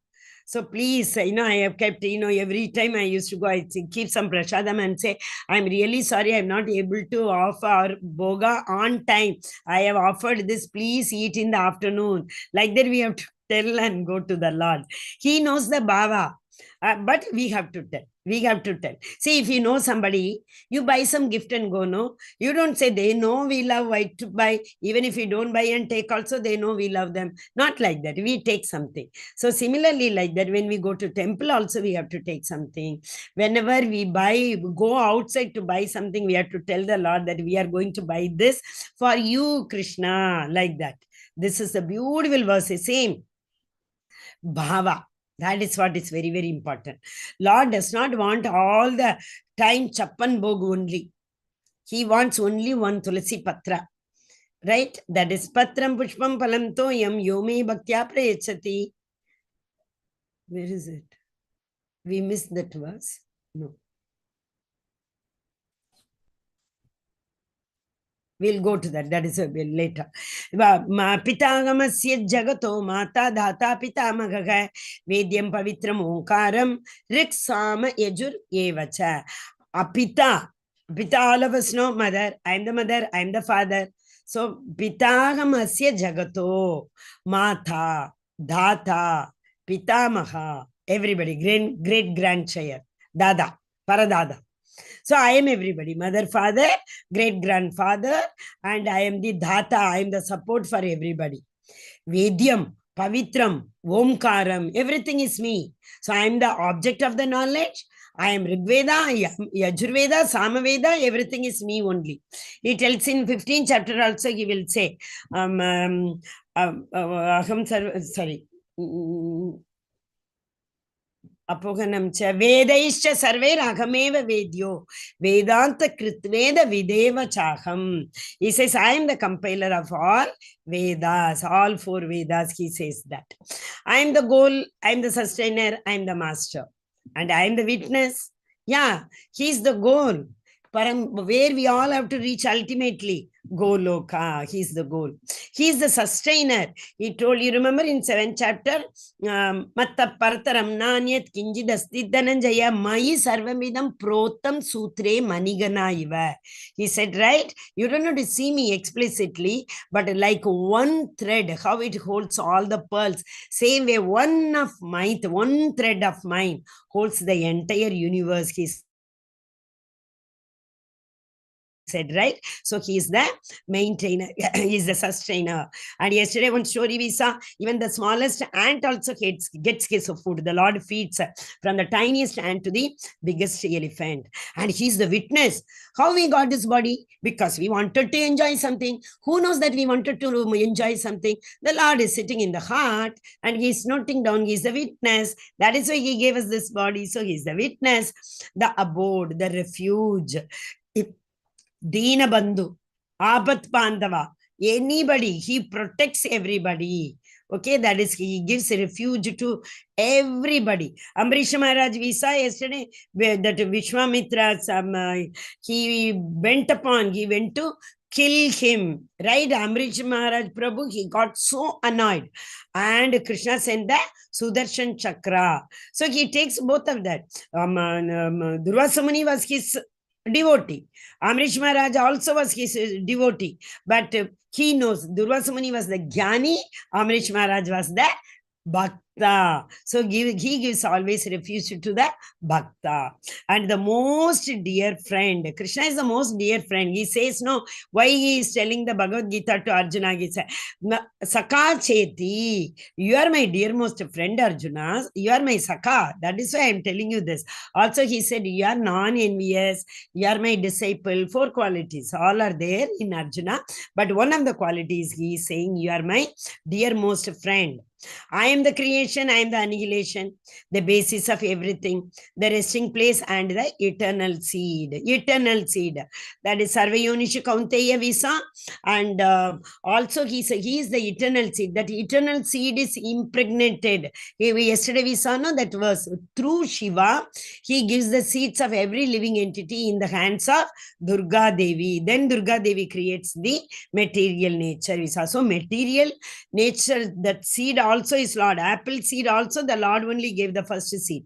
So please, I have kept, every time I used to go, I keep some prasadam and say, I'm really sorry, I'm not able to offer boga on time. I have offered this, please eat in the afternoon. Like that we have to tell and go to the Lord. He knows the bhava, but we have to tell. We have to tell. See, if you know somebody, you buy some gift and go, no? You don't say, they know we love, why to buy. Even if you don't buy and take also, they know we love them. Not like that. We take something. So similarly, like that, when we go to temple also, we have to take something. Whenever we go outside to buy something, we have to tell the Lord that we are going to buy this for you, Krishna, like that. This is a beautiful verse. Same. Bhava. That is what is very, very important. Lord does not want all the time chappan bhog only. He wants only one tulasi patra. Right? That is patram pushpam palam toyam yome bhaktya prayachati. Where is it? We missed that verse. No. We'll go to that. That is a bit later. Pitagamasya jagato mata dhata pitamagaga vedyam pavitram onkaram riksama yajur evacha. Apita. Pita, all of us know mother. I'm the mother. I'm the father. So pitagamasya jagato mata dhata pitamaha. Everybody. Great grandchild. Dada. Paradada. So I am everybody, mother, father, great grandfather, and I am the dhata, I am the support for everybody. Vedyam, Pavitram, Omkaram, everything is me. So I am the object of the knowledge. I am Rigveda, Yajurveda, Samaveda, everything is me only. He tells in 15th chapter also, he will say, sorry. Apoganam cha Vedaischa sarve ragameva vedyo Vedanta kritveda videva chaham. He says, I am the compiler of all Vedas, all 4 Vedas, he says that. I am the goal, I am the sustainer, I am the master. And I am the witness. Yeah, he is the goal. Where we all have to reach ultimately. Goloka, he is the goal. He is the sustainer. He told, you remember in 7th chapter, Matta Partaram Nanyat Kinjid Asti Dhananjaya Mai Sarvamidam Protam Sutre Manigana Iva. He said, right? You don't have to see me explicitly, but like one thread, how it holds all the pearls. Same way, one thread of mine holds the entire universe. He said, right? So he is the maintainer, he is the sustainer. And yesterday, one story we saw, even the smallest ant also gets case of food. The Lord feeds from the tiniest ant to the biggest elephant. And he is the witness. How we got this body? Because we wanted to enjoy something. Who knows that we wanted to enjoy something? The Lord is sitting in the heart and he is noting down. He is the witness. That is why he gave us this body. So he is the witness, the abode, the refuge. Dina Bandhu, Apat Pandava, anybody, he protects everybody. Okay, that is, he gives a refuge to everybody. Amrish Maharaj, we saw yesterday that Vishwamitra, he went to kill him, right? Amrish Maharaj Prabhu, he got so annoyed. And Krishna sent the Sudarshan Chakra. So he takes both of that. Durvasa Muni was his devotee. Amrish Maharaj also was his devotee. But he knows Durvasa Muni was the Jnani, Amrish Maharaj was the Bhakta. So he gives always refuge to the Bhakta. And the most dear friend, Krishna is the most dear friend. He says, no, why he is telling the Bhagavad Gita to Arjuna? He said, Saka Cheti, you are my dearmost friend, Arjuna. You are my Saka. That is why I am telling you this. Also, he said, you are non-envious. You are my disciple. 4 qualities. All are there in Arjuna. But one of the qualities, he is saying, you are my dearmost friend. I am the creation, I am the annihilation, the basis of everything, the resting place and the eternal seed. Eternal seed. That is Sarvayonisha Kaunteya Visa. And also he is the eternal seed. That eternal seed is impregnated. Yesterday we saw, no, that was through Shiva. He gives the seeds of every living entity in the hands of Durga Devi. Then Durga Devi creates the material nature. We saw. So material nature, that seed also is Lord. Apple seed also, the Lord only gave the first seed.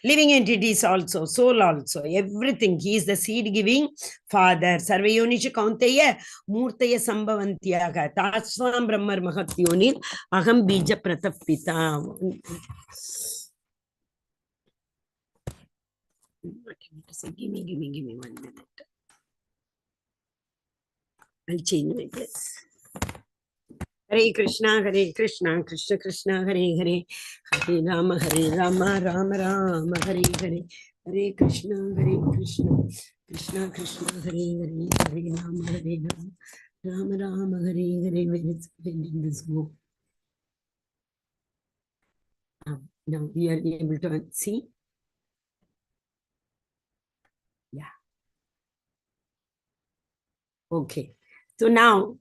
Living entities also, soul also, everything. He is the seed giving Father. Sarvayonisha Kaunteya Murtaya Sambhavantyaga Tasvam Brahmar Mahatyonir Aham Bija Pratapita. Give me 1 minute. I'll change my place. Hare Krishna, Krishna Krishna, Hare Hare, Hare Rama, Rama Rama, Hare Hare, Hare Krishna, Krishna Krishna, Hare Hare, Hare Rama, Rama Rama, Hare Hare. Where did this go? Now we are able to see. Yeah. Okay. So now,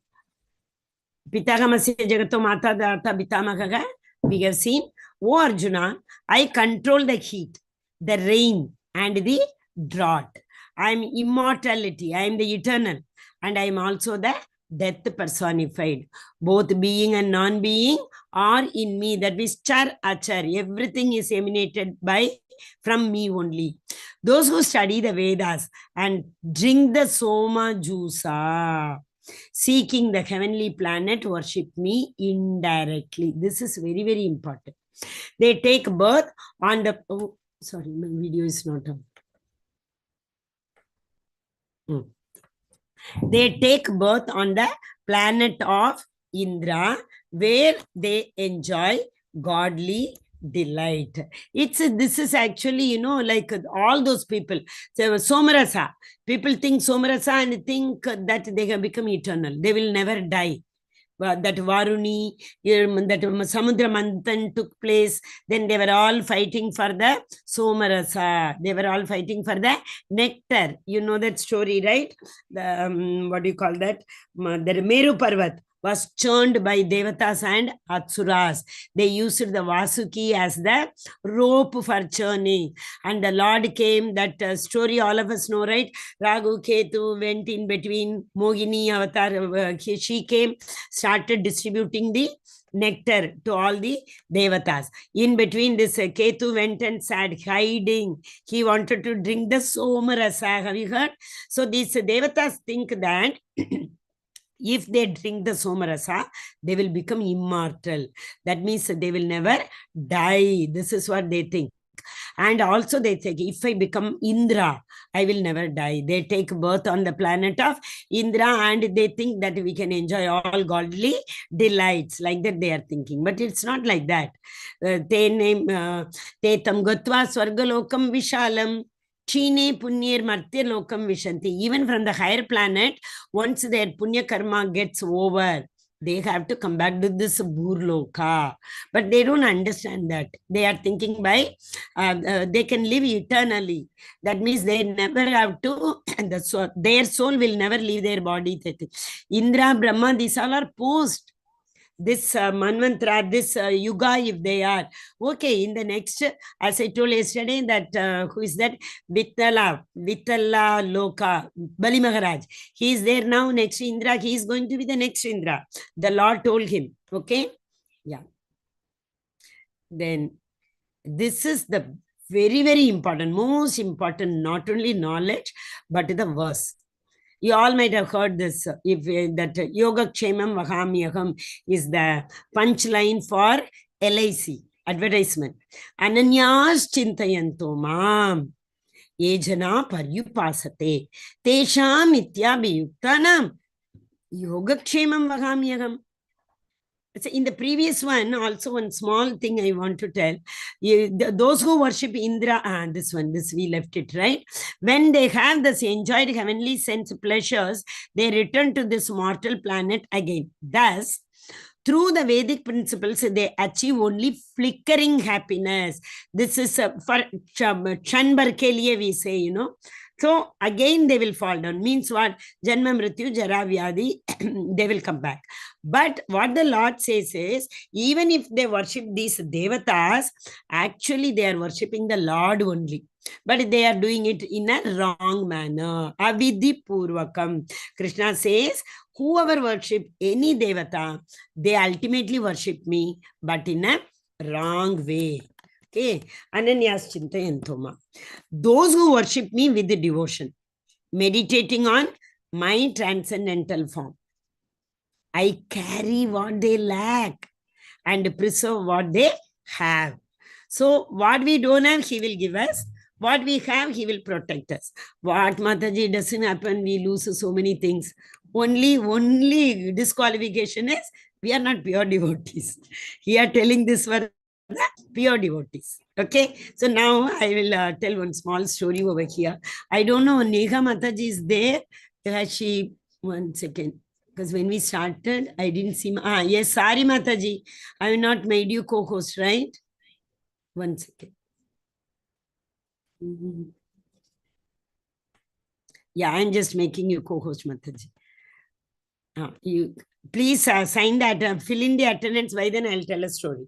Pitagamasya Jagato Mata Data Bitamakaga, we have seen, O Arjuna, I control the heat, the rain, and the drought. I am immortality, I am the eternal, and I am also the death personified. Both being and non-being are in me. That means char achar. Everything is emanated from me only. Those who study the Vedas and drink the Soma Jusa, seeking the heavenly planet, worship me indirectly. This is very, very important. They take birth on the... Oh, sorry, my video is not on. They take birth on the planet of Indra, where they enjoy godly delight. This is actually, like all those people. So Somarasa. People think Somarasa and think that they have become eternal. They will never die. That Varuni, that Samudra Manthan took place. Then they were all fighting for the Somarasa. They were all fighting for the nectar. You know that story, right? The what do you call that? The Meru Parvat was churned by Devatas and Atsuras. They used the Vasuki as the rope for churning. And the Lord came, that story all of us know, right? Ragu Ketu went in between, Mohini Avatar, she came, started distributing the nectar to all the Devatas. In between this, Ketu went and sat hiding. He wanted to drink the Somarasa. Have you heard? So these Devatas think that if they drink the Somarasa, they will become immortal. That means they will never die. This is what they think. And also they think, if I become Indra, I will never die. They take birth on the planet of Indra and they think that we can enjoy all godly delights. Like that they are thinking. But it's not like that. Te tam gatva swargalokam vishalam. Chine punyir martya lokam vishanti. Even from the higher planet, once their punya karma gets over, they have to come back to this Burloka. But they don't understand that. They are thinking by, they can live eternally. That means they never have to, their soul will never leave their body. Indra, Brahma, these all are post. This Manvantra, this Yuga, if they are. Okay, in the next, as I told yesterday, that who is that? Vittala Loka, Bali Maharaj. He is there now next Indra. He is going to be the next Indra. The Lord told him. Okay? Yeah. Then this is the very, very important, most important, not only knowledge, but the verse. You all might have heard this. If that Yoga Kshemam Vahamyaham is the punchline for LIC advertisement. Ananyas Chintayanto Mam Yejana Paryupasate Tesham Ityabhiyuktanam Yoga Kshemam Vahamyaham. In the previous one, also one small thing I want to tell. Those who worship Indra, this we left it, right? When they have this enjoyed heavenly sense pleasures, they return to this mortal planet again. Thus, through the Vedic principles, they achieve only flickering happiness. This is for Chanbar ke liye we say, So again they will fall down. Means what? Janma Mrityu Jara Vyadi, they will come back. But what the Lord says is, even if they worship these devatas, actually they are worshipping the Lord only. But they are doing it in a wrong manner. Avidhi Purvakam. Krishna says, whoever worship any devata, they ultimately worship me, but in a wrong way. Okay. Ananyas Chintayantoma. Those who worship me with the devotion, meditating on my transcendental form, I carry what they lack and preserve what they have. So what we don't have, he will give us. What we have, he will protect us. What Mataji doesn't happen, we lose so many things. Only disqualification is we are not pure devotees. He are telling this for the pure devotees. Okay, so now I will tell one small story over here. I don't know, Neha Mataji is there. Has she, one second, because when we started, I didn't see. Yes, sorry Mataji, I have not made you co-host, right? One second. Yeah, I'm just making you co-host, Mataji. You please sign that, fill in the attendance, by then I'll tell a story.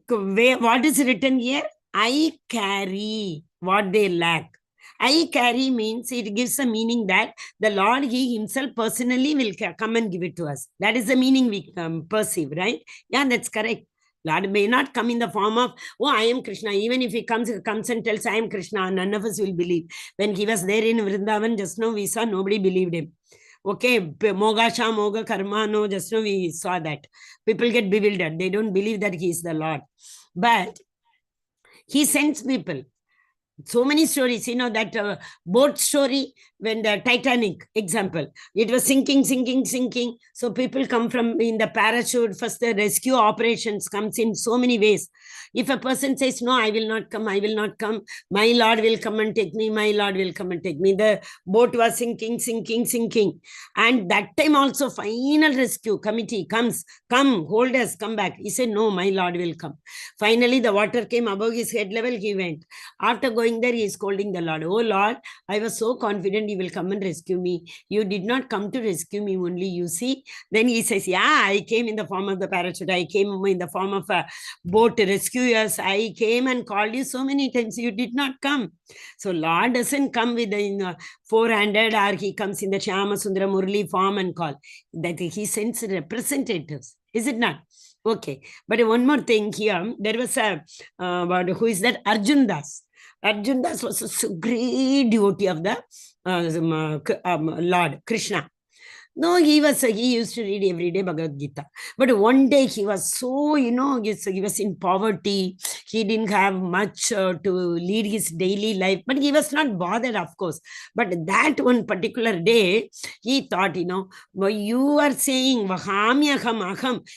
What is written here? I carry what they lack. I carry means it gives a meaning that the Lord, he himself personally will come and give it to us. That is the meaning we perceive, right? Yeah, that's correct. Lord may not come in the form of, oh, I am Krishna. Even if he comes and tells, I am Krishna, none of us will believe. When he was there in Vrindavan, just now we saw, nobody believed him. Okay, Moga Sha, Moga Karma, no, just now we saw that. People get bewildered. They don't believe that he is the Lord. But he sends people. So many stories, that boat story, when the Titanic example, it was sinking. So people come from in the parachute. First, the rescue operations comes in so many ways. If a person says, no, I will not come, my Lord will come and take me, my Lord will come and take me. The boat was sinking. And that time also, final rescue committee comes, come, hold us, come back. He said, no, my Lord will come. Finally, the water came above his head level, he went. After going there, he is scolding the Lord. Oh Lord, I was so confident you will come and rescue me. You did not come to rescue me only, you see. Then he says, yeah, I came in the form of the parachute. I came in the form of a boat to rescue us. I came and called you so many times. You did not come. So Lord doesn't come with the four-handed, or he comes in the Shyama Sundara Murli form and call. That he sends representatives. Is it not? Okay. But one more thing here. There was a, who is that? Arjun Das. Arjun Das was a great devotee of the Lord Krishna. No, he used to read every day Bhagavad Gita. But one day he was so, he was in poverty. He didn't have much to lead his daily life. But he was not bothered, of course. But that one particular day, he thought, you are saying, Aham.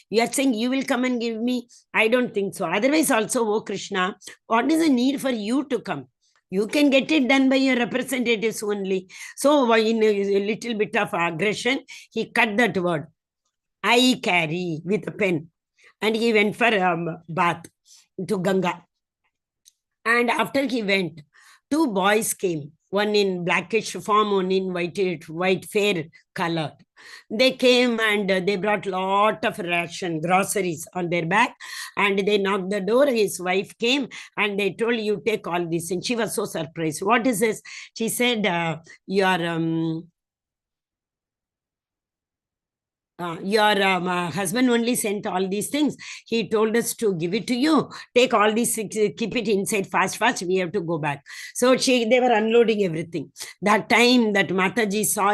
You are saying you will come and give me. I don't think so. Otherwise also, oh Krishna, what is the need for you to come? You can get it done by your representatives only. So in a little bit of aggression, he cut that word. I carry with a pen. And he went for bath to Ganga. And after he went, two boys came. One in blackish form, one in white fair color. They came and they brought lot of ration, groceries on their back, and they knocked the door. His wife came and they told, you take all this. And she was so surprised. What is this? She said, your husband only sent all these things. He told us to give it to you. Take all these, keep it inside fast. We have to go back. So they were unloading everything. That time that Mataji saw,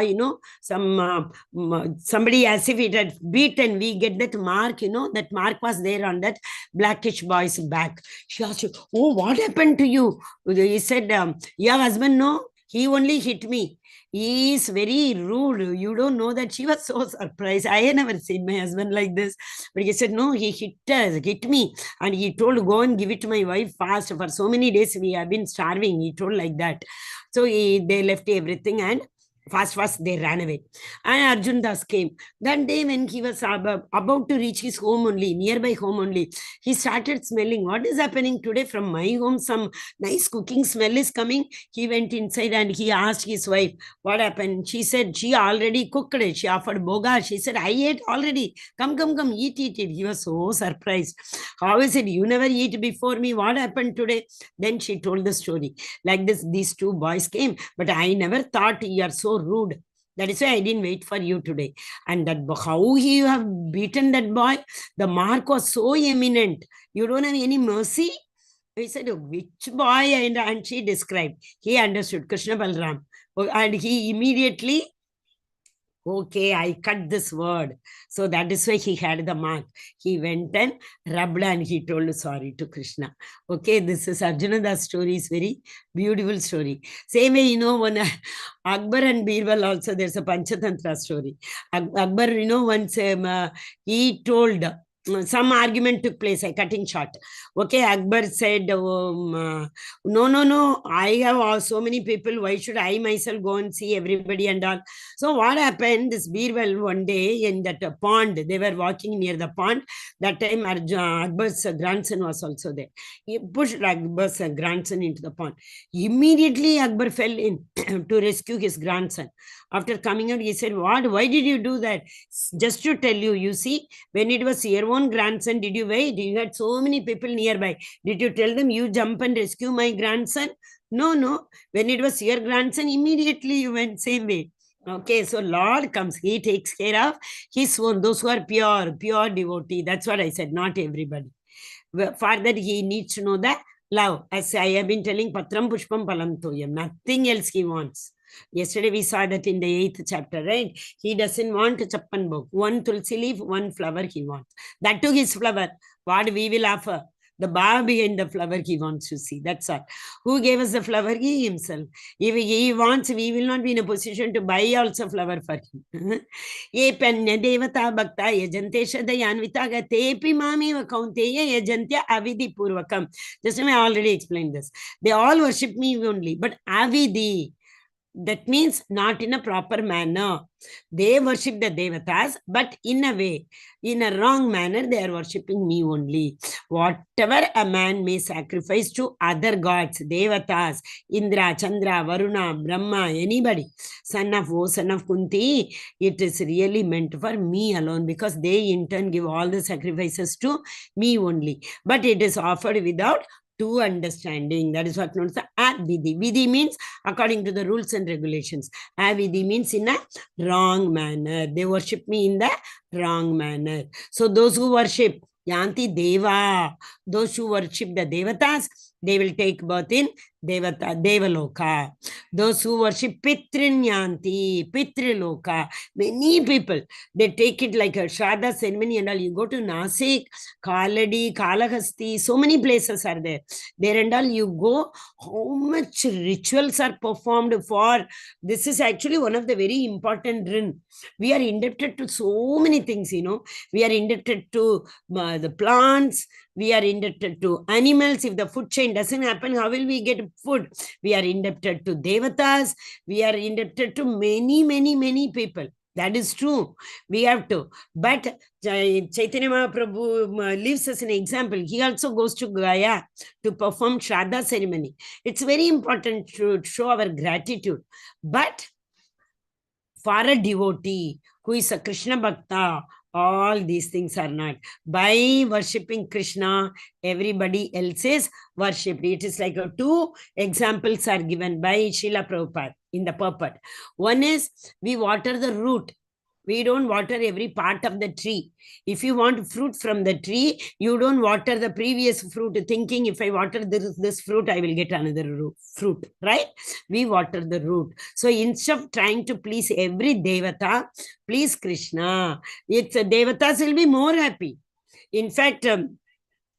somebody as if it had beaten. We get that mark, that mark was there on that blackish boy's back. She asked, oh, what happened to you? He said, your husband, no, he only hit me. He is very rude. You don't know that. She was so surprised. I had never seen my husband like this. But he said, no, he hit me. And he told, go and give it to my wife fast. For so many days, we have been starving. He told like that. So they left everything and fast, they ran away. And Arjun Das came. That day when he was about to reach his home only, nearby home only, he started smelling. What is happening today from my home? Some nice cooking smell is coming. He went inside and he asked his wife, what happened? She said, she already cooked it. She offered boga. She said, I ate already. Come, eat it. He was so surprised. How is it? You never eat before me. What happened today? Then she told the story. Like this, these two boys came, but I never thought you are so rude. That is why I didn't wait for you today. And that how he have beaten that boy, the mark was so eminent. You don't have any mercy. He said, which boy? And she described. He understood Krishna Balram. And he immediately, okay, I cut this word. So that is why he had the mark. He went and rubbed and he told sorry to Krishna. Okay, this is Arjunada's story. Is very beautiful story. Same way, when Akbar and Birbal also, there's a Panchatantra story. Akbar, once he told, some argument took place. I cutting short. Okay, Akbar said, no, I have so many people. Why should I myself go and see everybody and all? So what happened? This Birbal one day in that pond, they were walking near the pond. That time Akbar's grandson was also there. He pushed Akbar's grandson into the pond. Immediately Akbar fell in to rescue his grandson. After coming out, he said, what? Why did you do that? Just to tell you, you see, when it was your own grandson, did you wait? You had so many people nearby. Did you tell them you jump and rescue my grandson? No. When it was your grandson, immediately you went same way. Okay, so Lord comes, he takes care of his own, those who are pure devotee. That's what I said, not everybody. For that, he needs to know that love. As I have been telling, Patram Pushpam Palam Toyam, nothing else he wants. Yesterday we saw that in the 8th chapter, right? He doesn't want a chappan book. One tulsi leaf, one flower he wants. That too his flower. What we will offer? The bar behind the flower he wants to see. That's all. Who gave us the flower? He himself. If he wants, we will not be in a position to buy also flower for him. Ye panya devata bhakta yajante shadayanvita tepi mami vakaunteya yajantya avidhi purvakam. Just now I already explained this. They all worship me only, but avidhi. That means not in a proper manner. They worship the devatas, but in a way, in a wrong manner, they are worshipping me only. Whatever a man may sacrifice to other gods, devatas, Indra, Chandra, Varuna, Brahma, anybody, son of Kunti, it is really meant for me alone, because they in turn give all the sacrifices to me only. But it is offered without true understanding. That is what known as avidhi. Vidhi means according to the rules and regulations. Avidhi means in a wrong manner. They worship me in the wrong manner. So those who worship Yanti Deva, those who worship the Devatas, they will take birth in Devaloka. Those who worship Pitrinyanti, Pitriloka, many people, they take it like a Shraddha ceremony and all. You go to Nasik, Kaladi, Kalahasti, so many places are there. There and all you go, how much rituals are performed for. This is actually one of the very important rin. We are indebted to so many things, We are indebted to the plants. We are indebted to animals. If the food chain doesn't happen, how will we get food? We are indebted to devatas. We are indebted to many, many, many people. That is true. We have to. But Chaitanya Mahaprabhu lives as an example. He also goes to Gaya to perform Shraddha ceremony. It's very important to show our gratitude. But for a devotee who is a Krishna Bhakta, all these things are not. By worshipping Krishna, everybody else is worshipped. It is like two examples are given by Srila Prabhupada in the purport. One is we water the root. We don't water every part of the tree. If you want fruit from the tree, you don't water the previous fruit thinking if I water this fruit, I will get another fruit, right? We water the root. So instead of trying to please every devata, please Krishna. It's devatas will be more happy. In fact,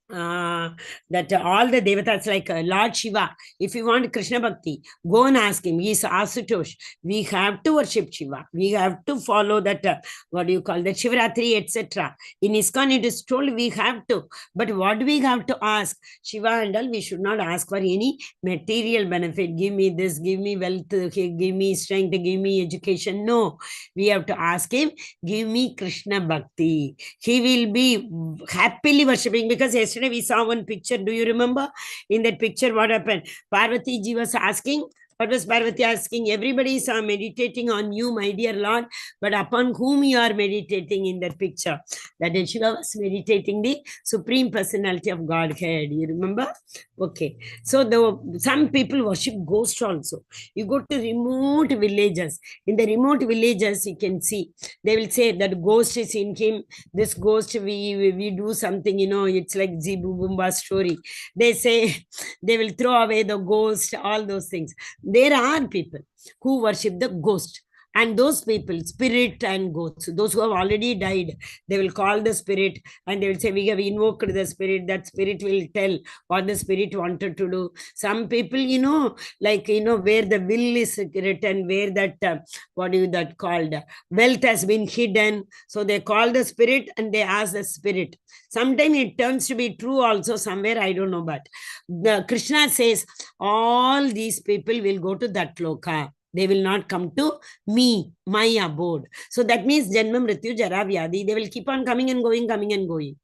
that all the devatas like Lord Shiva, if you want Krishna Bhakti, go and ask him. He is Asutosh. We have to worship Shiva. We have to follow that, what do you call that, Shivaratri, etc. In ISKCON, it is told we have to. But what we have to ask? Shiva and all, we should not ask for any material benefit. Give me this, give me wealth, give me strength, give me education. No. We have to ask him, give me Krishna Bhakti. He will be happily worshipping, because yesterday we saw one picture. Do you remember? In that picture, what happened? Parvati ji was asking, what was Parvati asking? Everybody is meditating on you, my dear Lord, but upon whom you are meditating in that picture? That is, Shiva was meditating the Supreme Personality of Godhead. You remember? Okay. So some people worship ghosts also. You go to remote villages. In the remote villages, you can see, they will say that ghost is in him. This ghost, we do something, it's like Zibu Bumba story. They say they will throw away the ghost, all those things. There are people who worship the ghost. And those people, spirit and ghosts, those who have already died, they will call the spirit and they will say, we have invoked the spirit. That spirit will tell what the spirit wanted to do. Some people, where the will is written, where that, what is that called? Wealth has been hidden. So they call the spirit and they ask the spirit. Sometimes it turns to be true also somewhere, I don't know. But Krishna says, all these people will go to that loka. They will not come to me, my abode. So that means Janma, Mrityu, Jara, Vyadi. They will keep on coming and going, coming and going.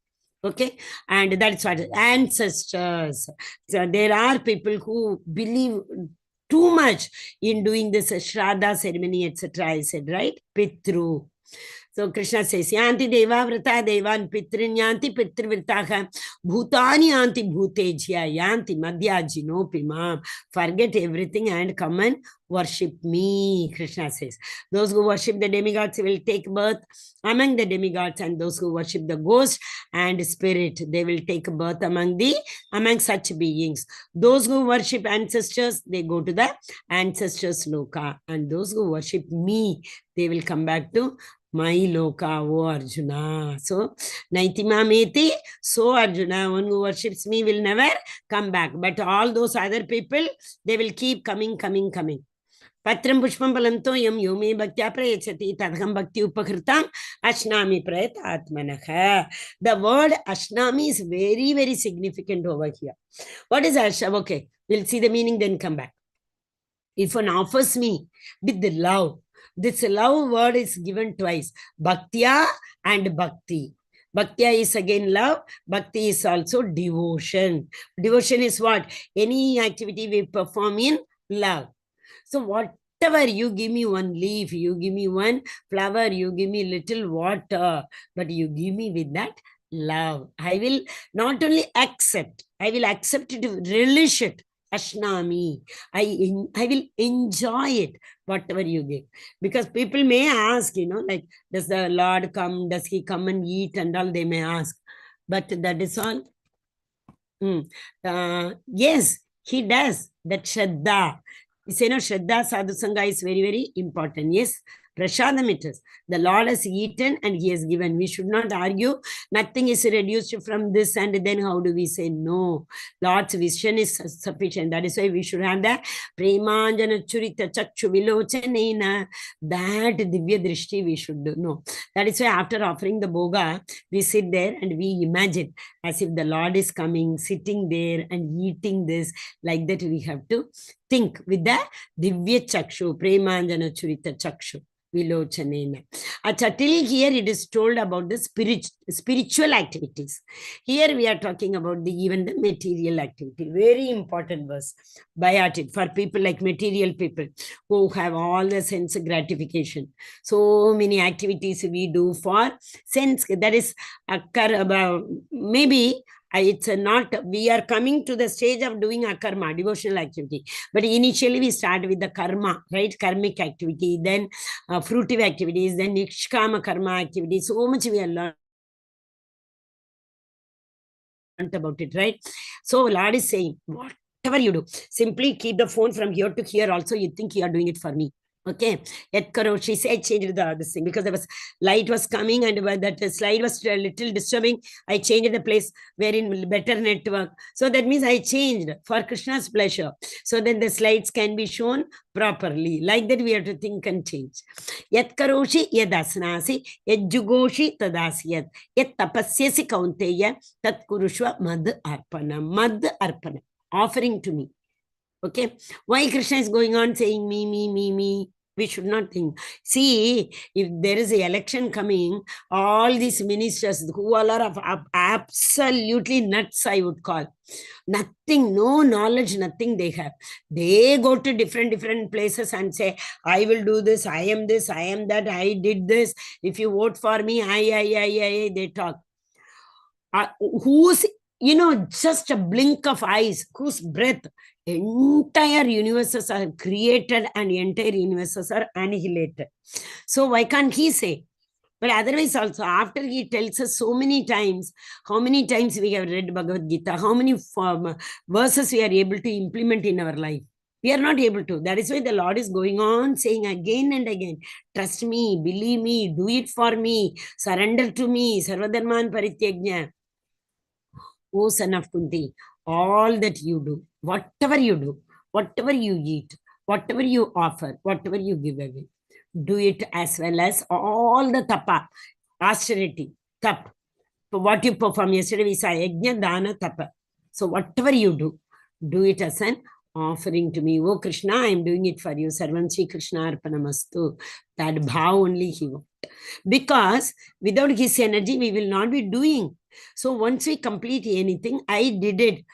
Okay. And that's what ancestors. So there are people who believe too much in doing this Shraddha ceremony, etc. I said, right? Pitru. So Krishna says, Yanti Deva Vrata Devan Pitrin Yanti Pitrivritaha Bhutani Yanti Bhutejya Yanti Madhya Jinopimam. Forget everything and come and worship me, Krishna says. Those who worship the demigods will take birth among the demigods, and those who worship the ghost and spirit, they will take birth among such beings. Those who worship ancestors, they go to the ancestors' loka, and those who worship me, they will come back to My loka, oh Arjuna. So, Naitima Meti, so Arjuna, one who worships me will never come back. But all those other people, they will keep coming. Patram pushpam palanto yam yome bhaktya prayachati tadham bhakti upakritam ashnami prayatatmanakha. The word ashnami is very, very significant over here. What is ashnami? Okay, we'll see the meaning, then come back. If one offers me with the love, this love word is given twice, bhaktya and bhakti. Bhaktya is again love, bhakti is also devotion. Devotion is what? Any activity we perform in love. So whatever, you give me one leaf, you give me one flower, you give me little water, but you give me with that love. I will not only accept, I will accept it, relish it. Ashnami. I will enjoy it, whatever you give. Because people may ask, like, does the Lord come? Does he come and eat and all? They may ask. But that is all. Yes, he does. That Shraddha. You say, Shraddha Sadhu Sangha is very, very important. Yes, Prashadam it is. The Lord has eaten and he has given. We should not argue. Nothing is reduced from this, and then how do we say no? Lord's vision is sufficient. That is why we should have the Premanjana Churita Chakshu Vilochanena. That Divya Drishti we should do. No. That is why after offering the Bhoga, we sit there and we imagine as if the Lord is coming, sitting there and eating this. Like that we have to think with the Divya Chakshu, Premanjana Churita Chakshu. Vilochanena. Till here it is told about the spiritual activities. Here we are talking about even the material activity. Very important verse. Biotic for people like material people who have all the sense gratification. So many activities we do for sense. That is occur about maybe. It's not, we are coming to the stage of doing a karma, devotional activity. But initially we start with the karma, right? Karmic activity, then fruitive activities, then nishkama karma activities. So much we are learned about it, right? So Lord is saying, whatever you do, simply keep the phone from here to here also, you think you are doing it for me. Okay, she said changed this thing because there was light was coming and that slide was a little disturbing. I changed the place wherein better network. So that means I changed for Krishna's pleasure. So then the slides can be shown properly. Like that we have to think and change. Yat karoshi yadasnasi yadjugoshi tadasyat yat tapasyasi kaunteya tat kurushva mad arpana. Offering to me. Okay, why Krishna is going on saying me? We should not think. See, if there is an election coming, all these ministers who all are absolutely nuts, I would call. Nothing, no knowledge, nothing they have. They go to different places and say, I will do this, I am that, I did this. If you vote for me, I, they talk. Who's, just a blink of eyes, whose breath, entire universes are created and entire universes are annihilated. So why can't he say? But otherwise also, after he tells us so many times, how many times we have read Bhagavad Gita, how many verses we are able to implement in our life. We are not able to. That is why the Lord is going on saying again and again, trust me, believe me, do it for me, surrender to me, Sarvadharman Parityajna. O son of Kunti, all that you do, whatever you eat, whatever you offer, whatever you give away, do it as well as all the tapa, austerity, tap. So what you perform yesterday, we saw yajna, dana, tapa. So whatever you do it as an offering to me. Oh Krishna, I am doing it for you. Sarvam Shri Krishna Arpanamastu. That bhav only he wants. Because without his energy, we will not be doing. So once we complete anything, I did it.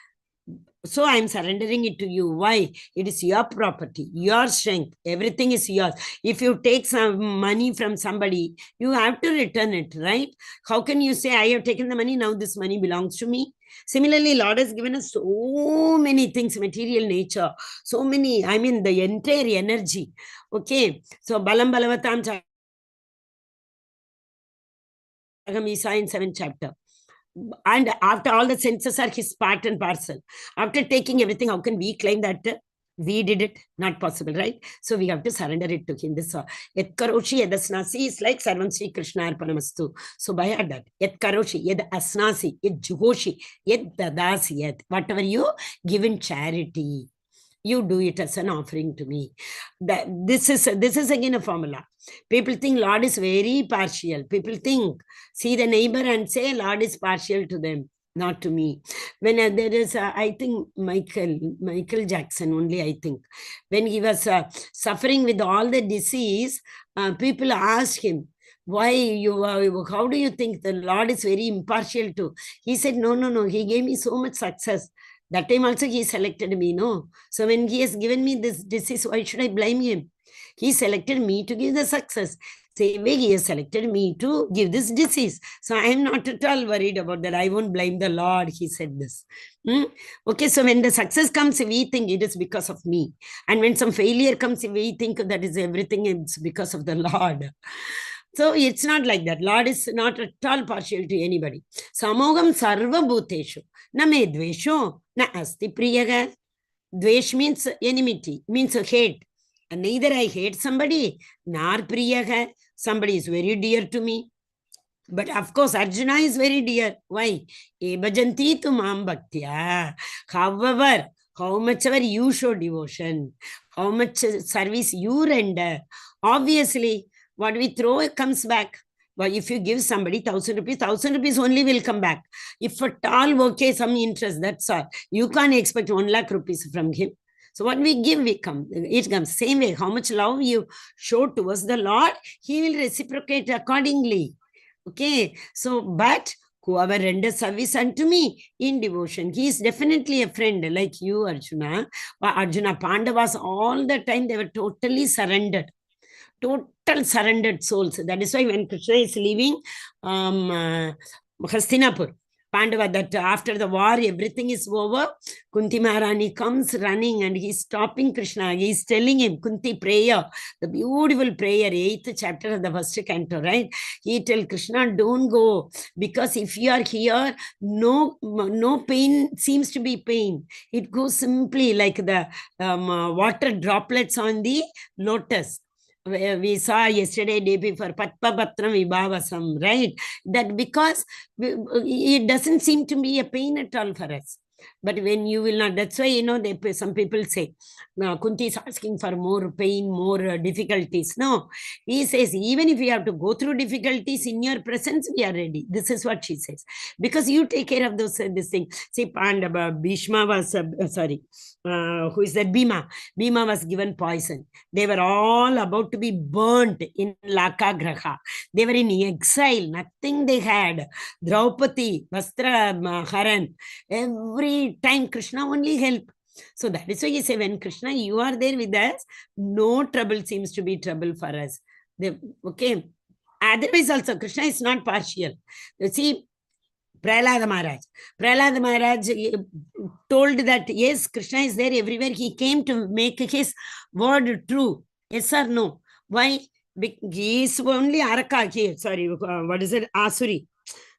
So I am surrendering it to you. Why? It is your property, your strength. Everything is yours. If you take some money from somebody, you have to return it, right? How can you say, I have taken the money, now this money belongs to me? Similarly, Lord has given us so many things, material nature, so many, the entire energy. Okay. So Balam Balavatam we saw in 7th chapter. And after all the senses are his part and parcel. After taking everything, how can we claim that We did it, not possible, right? So we have to surrender it to him. This Yat Karoshi Yad Asnasi is like Sarvam Sri Krishna Arpanamastu. So by that, Yat Karoshi, Yad Asnasi, Yad Juhoshi, Yad Dadasi, Yad, whatever you give in charity, you do it as an offering to me. This is again a formula. People think Lord is very partial. People think, see the neighbor and say Lord is partial to them, not to me. When there is, I think Michael Jackson only, I think, when he was suffering with all the disease, people asked him, why how do you think the Lord is very impartial to? He said, no, he gave me so much success. That time also he selected me, no? So when he has given me this disease, why should I blame him? He selected me to give the success. Same way he has selected me to give this disease. So I am not at all worried about that. I won't blame the Lord, he said this. Okay, so when the success comes, we think it is because of me. And when some failure comes, we think that is everything is because of the Lord. So it's not like that. Lord is not at all partial to anybody. Samogam sarva bhuteshu. Na me dvesho, na asti priyaga. Dvesh means enmity, means hate. And neither I hate somebody, nor priyaga. Somebody is very dear to me. But of course, Arjuna is very dear. Why? Ebajanti tu mam bhaktya. However, how much ever you show devotion, how much service you render, obviously, what we throw comes back. But if you give somebody 1,000 rupees only will come back. If at all, okay, some interest, that's all. You can't expect 1 lakh rupees from him. So what we give, it comes. Same way, how much love you show towards the Lord, he will reciprocate accordingly. Okay, so, but whoever renders service unto me in devotion, he is definitely a friend like you, Arjuna. Arjuna, Pandavas, all the time, they were totally surrendered. Total surrendered souls. That is why when Krishna is leaving Hastinapur, Pandava, that after the war, everything is over, Kunti Maharani comes running and he's stopping Krishna. He's telling him, Kunti prayer, the beautiful prayer, 8th chapter of the first canto, right? He tells Krishna, don't go, because if you are here, no pain seems to be pain. It goes simply like the water droplets on the lotus. We saw yesterday, day before, Patpapatram Vibhavasam, right? That because it doesn't seem to be a pain at all for us. But when you will not, that's why, some people say, Kunti is asking for more pain, more difficulties. No, he says, even if you have to go through difficulties in your presence, we are ready. This is what she says. Because you take care of those, this thing. See, Pandava, Bhishma was, who is that? Bhima was given poison. They were all about to be burnt in Lakagraha. They were in exile. Nothing they had. Draupadi, Vastra, Haran. Every time Krishna only help. So that is why you say, when Krishna, you are there with us, no trouble seems to be trouble for us. Okay. Otherwise also, Krishna is not partial. You see, Prahlada Maharaj told that, yes, Krishna is there everywhere. He came to make his word true. Yes or no? Why? He is only Araka here. Sorry, what is it? Asuri.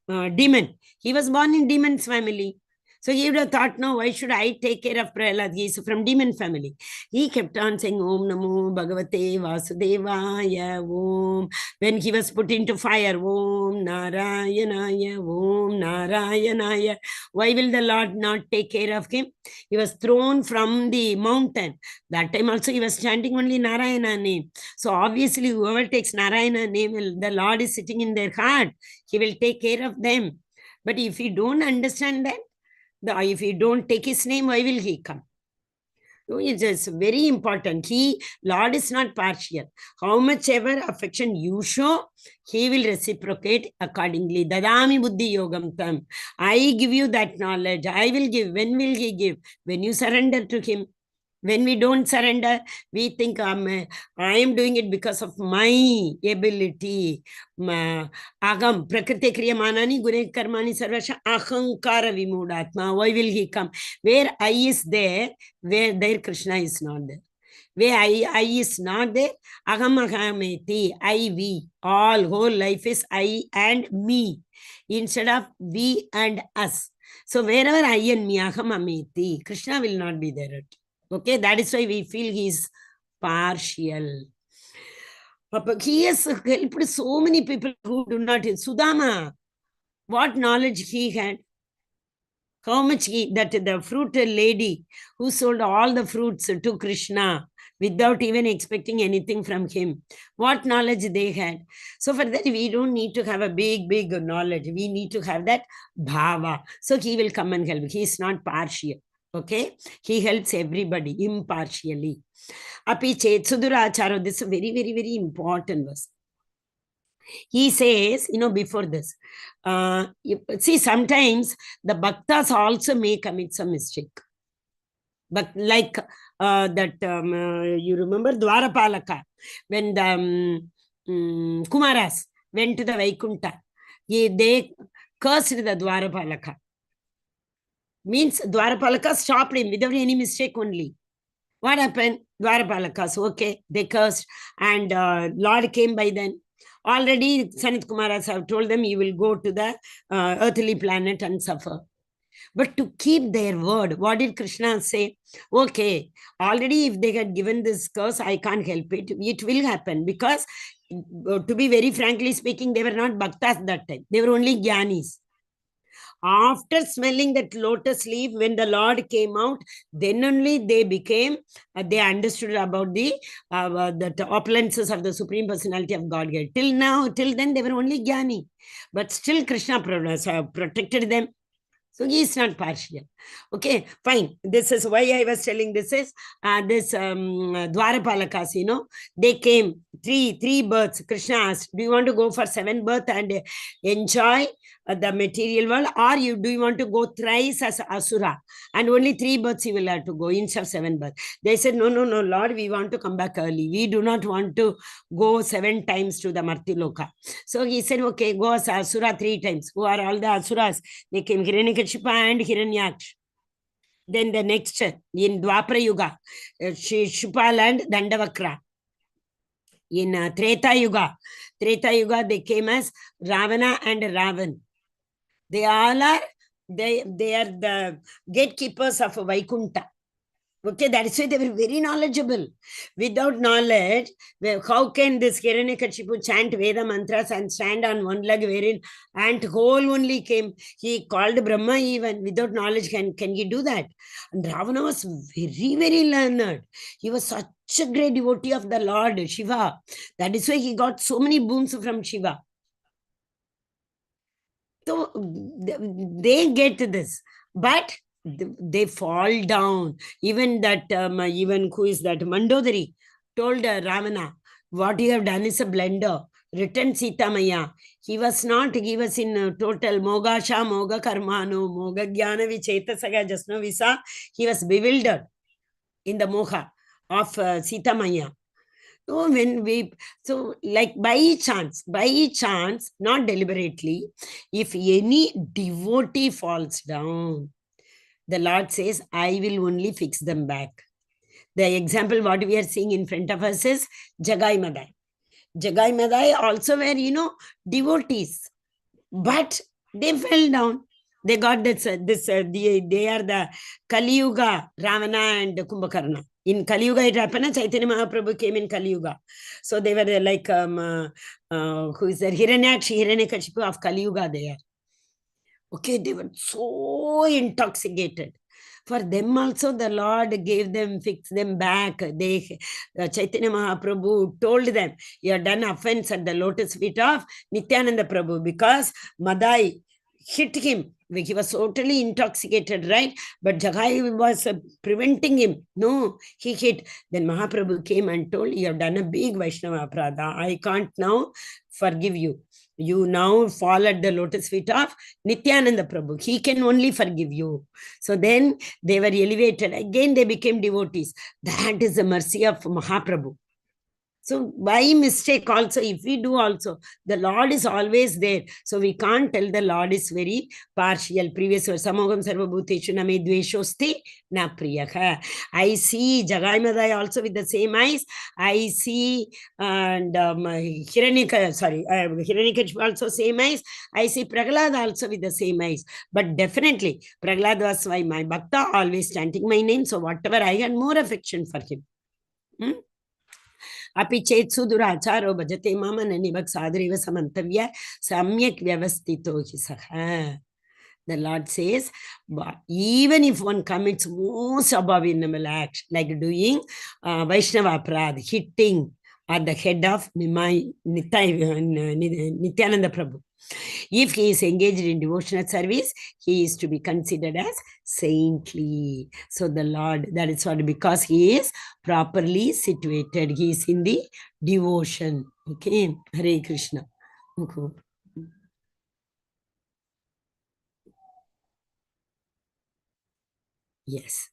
Demon. He was born in demon's family. So he would have thought, no, why should I take care of Prahlad? He is from demon family. He kept on saying, Om Namo Bhagavate Vasudevaya Om. When he was put into fire, Om Narayanaya, Om Narayanaya. Why will the Lord not take care of him? He was thrown from the mountain. That time also he was chanting only Narayana name. So obviously whoever takes Narayana name, the Lord is sitting in their heart. He will take care of them. But if you don't understand that, if you don't take his name, why will he come? So it's just very important. Lord is not partial. How much ever affection you show, he will reciprocate accordingly. Dadami buddhi yogam tam. I give you that knowledge. I will give. When will he give? When you surrender to him. When we don't surrender, we think I am doing it because of my ability. Agam, prakriti kriyamanani, gune karmani sarvasha, ahankara vimudatma. Why will he come? Where I is there, where there Krishna is not there. Where I is not there, agam ahameti, I, we. All, whole life is I and me, instead of we and us. So wherever I and me, aham ameti, Krishna will not be there. Okay, that is why we feel he is partial. He has helped so many people who do not. Sudama, what knowledge he had? How much that the fruit lady who sold all the fruits to Krishna without even expecting anything from him, what knowledge they had. So for that, we don't need to have a big knowledge. We need to have that bhava. So he will come and help. He is not partial. Okay, he helps everybody impartially. Api chet suduracharo. This is a very important verse. He says, before this, see, sometimes the bhaktas also may commit some mistake. But like you remember Dwarapalaka, when the Kumaras went to the Vaikunta, they cursed the Dwarapalaka. Means Dwarapalaka stopped him without any mistake only. What happened? Dwarapalakas, okay, they cursed, and Lord came by then. Already, Sanat Kumaras have told them, you will go to the earthly planet and suffer. But to keep their word, what did Krishna say? Okay, already if they had given this curse, I can't help it. It will happen because, to be very frankly speaking, they were not bhaktas that time. They were only jnanis. After smelling that lotus leaf, when the Lord came out, then only they became, they understood about the opulences of the Supreme Personality of Godhead. Till now, till then, they were only jnani. But still Krishna protected them. So he is not partial. Okay, fine. This is why I was telling this is this Dwarapalakas, they came, three births. Krishna asked, do you want to go for 7 births and enjoy the material world, or do you want to go thrice as Asura and only 3 births you will have to go instead of 7 births? They said, no, Lord, we want to come back early. We do not want to go 7 times to the Martiloka. So he said, okay, go as Asura 3 times. Who are all the Asuras? They came Hiranyakashipa and Hiranyaksh. Then the next, in Dwapara Yuga, Shupal and Dandavakra. In Treta Yuga, they came as Ravana and Ravan. They all are, they are the gatekeepers of Vaikunta. Okay, that is why they were very knowledgeable. Without knowledge, how can this Hiranyakashipu chant Veda mantras and stand on one leg wherein ant hole only came? He called Brahma even. Without knowledge, can he do that? And Ravana was very learned. He was such a great devotee of the Lord Shiva. That is why he got so many boons from Shiva. So they get this, but they fall down. Even that, even who is that Mandodari told Ravana, what you have done is a blunder. Return Sita Maya. He was in total Mogasha, Moga Karmano, Moga Jnana Vicheta Saga Jasna Visa. He was bewildered in the moha of Sita Maya. So like by chance, not deliberately, if any devotee falls down, the Lord says, I will only fix them back. The example what we are seeing in front of us is Jagai Madai. Jagai Madai also were, devotees, but they fell down. They got they are the Kali Yuga, Ravana and Kumbhakarna. In Kali Yuga, it happened, Chaitanya Mahaprabhu came in Kali Yuga. So they were like, who is there? Hiranyakashipu of Kali Yuga there. Okay, they were so intoxicated. For them also, the Lord fixed them back. Chaitanya Mahaprabhu told them, you have done offense at the lotus feet of Nityananda Prabhu because Madai hit him. He was totally intoxicated, right? But Jagai was preventing him. No, he hit. Then Mahaprabhu came and told, you have done a big Vaishnava Prada. I can't now forgive you. You now fall at the lotus feet of Nityananda Prabhu. He can only forgive you. So then they were elevated. Again, they became devotees. That is the mercy of Mahaprabhu. So by mistake also, if we do also, the Lord is always there. So we can't tell the Lord is very partial. Previous verse, Samogam Sarvabhuteshu Name Dveshosti Na Priyaha. I see Jagai Madai also with the same eyes. I see and Hiranyaka also same eyes. I see Prahlad also with the same eyes. But definitely, Prahlad was my Bhakta, always chanting my name. So whatever I had more affection for him. अपि चेत् सुदुराचारो भजते माम ननिभक्सादरेव समन्तव्य सम्यक् व्यवस्थितो हि सः. The Lord says, even if one commits most abominable acts, like doing Vaishnava Prad, hitting at the head of Nityananda Prabhu, if he is engaged in devotional service, he is to be considered as saintly. So the Lord, that is what, because he is properly situated, he is in the devotion. Okay, Hare Krishna. Okay. Yes.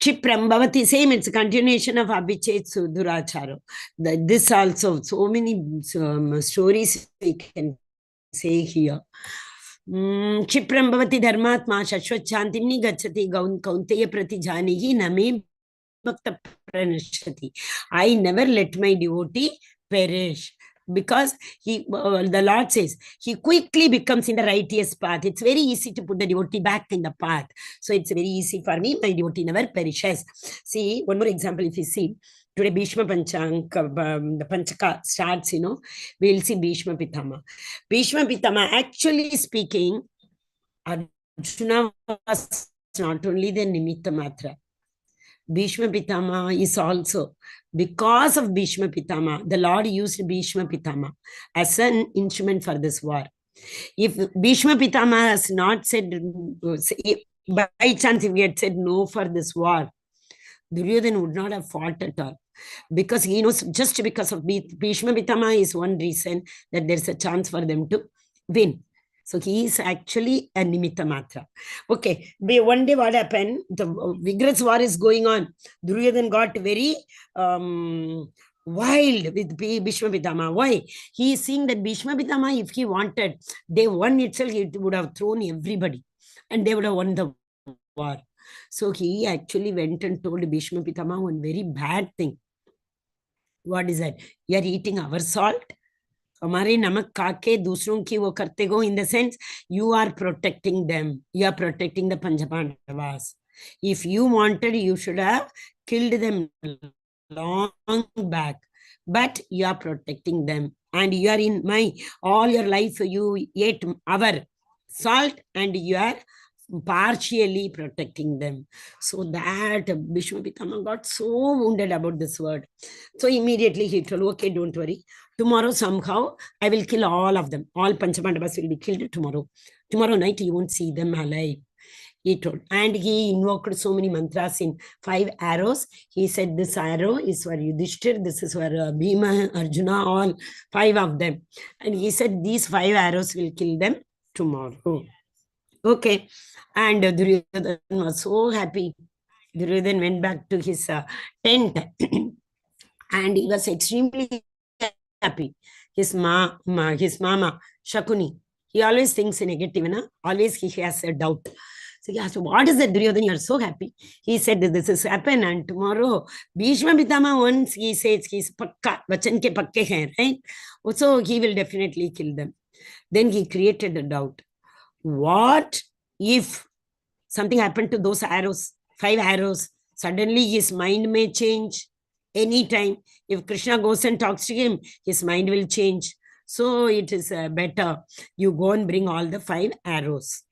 Chipram Bhavati, same, it's a continuation of Abhichet Suduracharo. This also, so many stories we can say here. Chipram Bhavati Dharmatma Shashwachantimni Gachati Kaunteya Pratijanihi Name Bhakta Pranashati. I never let my devotee perish. Because the Lord says, he quickly becomes in the righteous path. It's very easy to put the devotee back in the path. So it's very easy for me. My devotee never perishes. See, one more example, if you see, today Bhishma Panchaka, the Panchaka starts, we'll see Bhishma Pitama. Bhishma Pitama, actually speaking, Arjuna was not only the Nimitta Matra. Bhishma Pitama is also, because of Bhishma Pitama, the Lord used Bhishma Pitama as an instrument for this war. If Bhishma Pitama has not said, by chance, if he had said no for this war, Duryodhana would not have fought at all. Because he knows, just because of Bhishma Pitama is one reason that there's a chance for them to win. So he is actually a Nimitta Matra. Okay, one day what happened? The vigorous war is going on. Duryodhana got very wild with Bhishma Pitama. Why? He is seeing that Bhishma Pitama, if he wanted, day one itself, he would have thrown everybody and they would have won the war. So he actually went and told Bhishma Pitama one very bad thing. What is that? You are eating our salt. हमारे नमक खा के दूसरों की वो करते go, in the sense you are protecting them, you are protecting the Panchapandavas. If you wanted, you should have killed them long back, but you are protecting them, and you are in my all your life you ate our salt and you are partially protecting them. So that Bhishma Pitama got so wounded about this word. So immediately he told, okay, don't worry. Tomorrow somehow I will kill all of them. All Panchapandavas will be killed tomorrow. Tomorrow night you won't see them alive. He told. And he invoked so many mantras in 5 arrows. He said, this arrow is for Yudhishthir, this is for Bhima, Arjuna, all 5 of them. And he said, these 5 arrows will kill them tomorrow. Okay. And Duryodhana was so happy. Duryodhana went back to his tent and he was extremely happy. His mama, Shakuni, he always thinks negative, always he has a doubt. So he asked, what is that, Duryodhana? You are so happy. He said, this has happened, and tomorrow, Bhishma Pitama, once he says he's pakka, vachan ke pakke hain, right? So he will definitely kill them. Then he created a doubt. What if something happened to those arrows, 5 arrows? Suddenly his mind may change anytime. If Krishna goes and talks to him, his mind will change. So it is better you go and bring all the 5 arrows.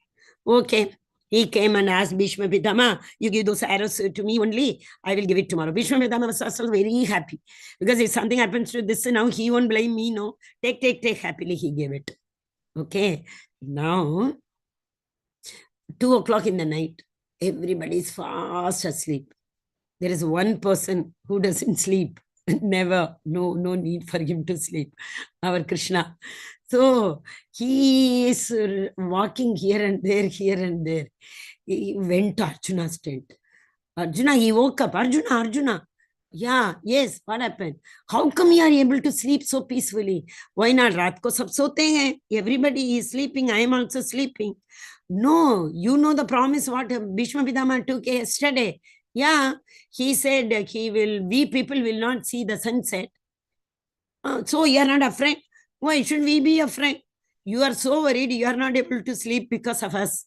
Okay. He came and asked Bhishma Pitama, you give those arrows to me only, I will give it tomorrow. Bhishma Pitama was also very happy. Because if something happens to this, now he won't blame me, no. Take, happily he gave it. Okay. Now, 2 o'clock in the night, everybody is fast asleep. There is one person who doesn't sleep. Never, no need for him to sleep. Our Krishna. So he is walking here and there. He went to Arjuna's tent. Arjuna, he woke up. Arjuna. Yeah, yes, what happened? How come you are able to sleep so peacefully? Why not? रात को सब सोते हैं. Everybody is sleeping. I am also sleeping. No, you know the promise what Bhishma Pitama took yesterday. Yeah, he said we people will not see the sunset. So you are not afraid. Why should we be afraid? You are so worried you are not able to sleep because of us.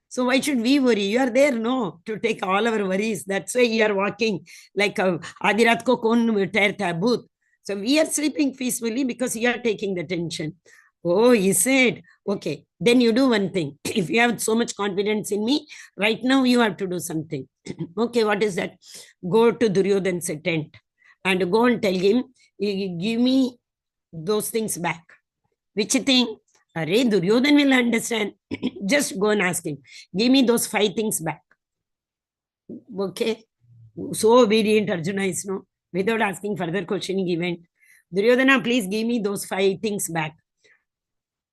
So why should we worry? You are there, no, to take all our worries. That's why you are walking like a Adirat ko kon terta booth. So we are sleeping peacefully because you are taking the tension. Oh, he said, okay, then you do one thing. If you have so much confidence in me, right now you have to do something. Okay, what is that? Go to Duryodhan's tent and go and tell him, give me those things back. Which thing? Array, Duryodhan will understand. Just go and ask him. Give me those 5 things back. Okay. So obedient Arjuna is, no. Without asking further questioning, he went. Duryodhana, please give me those 5 things back.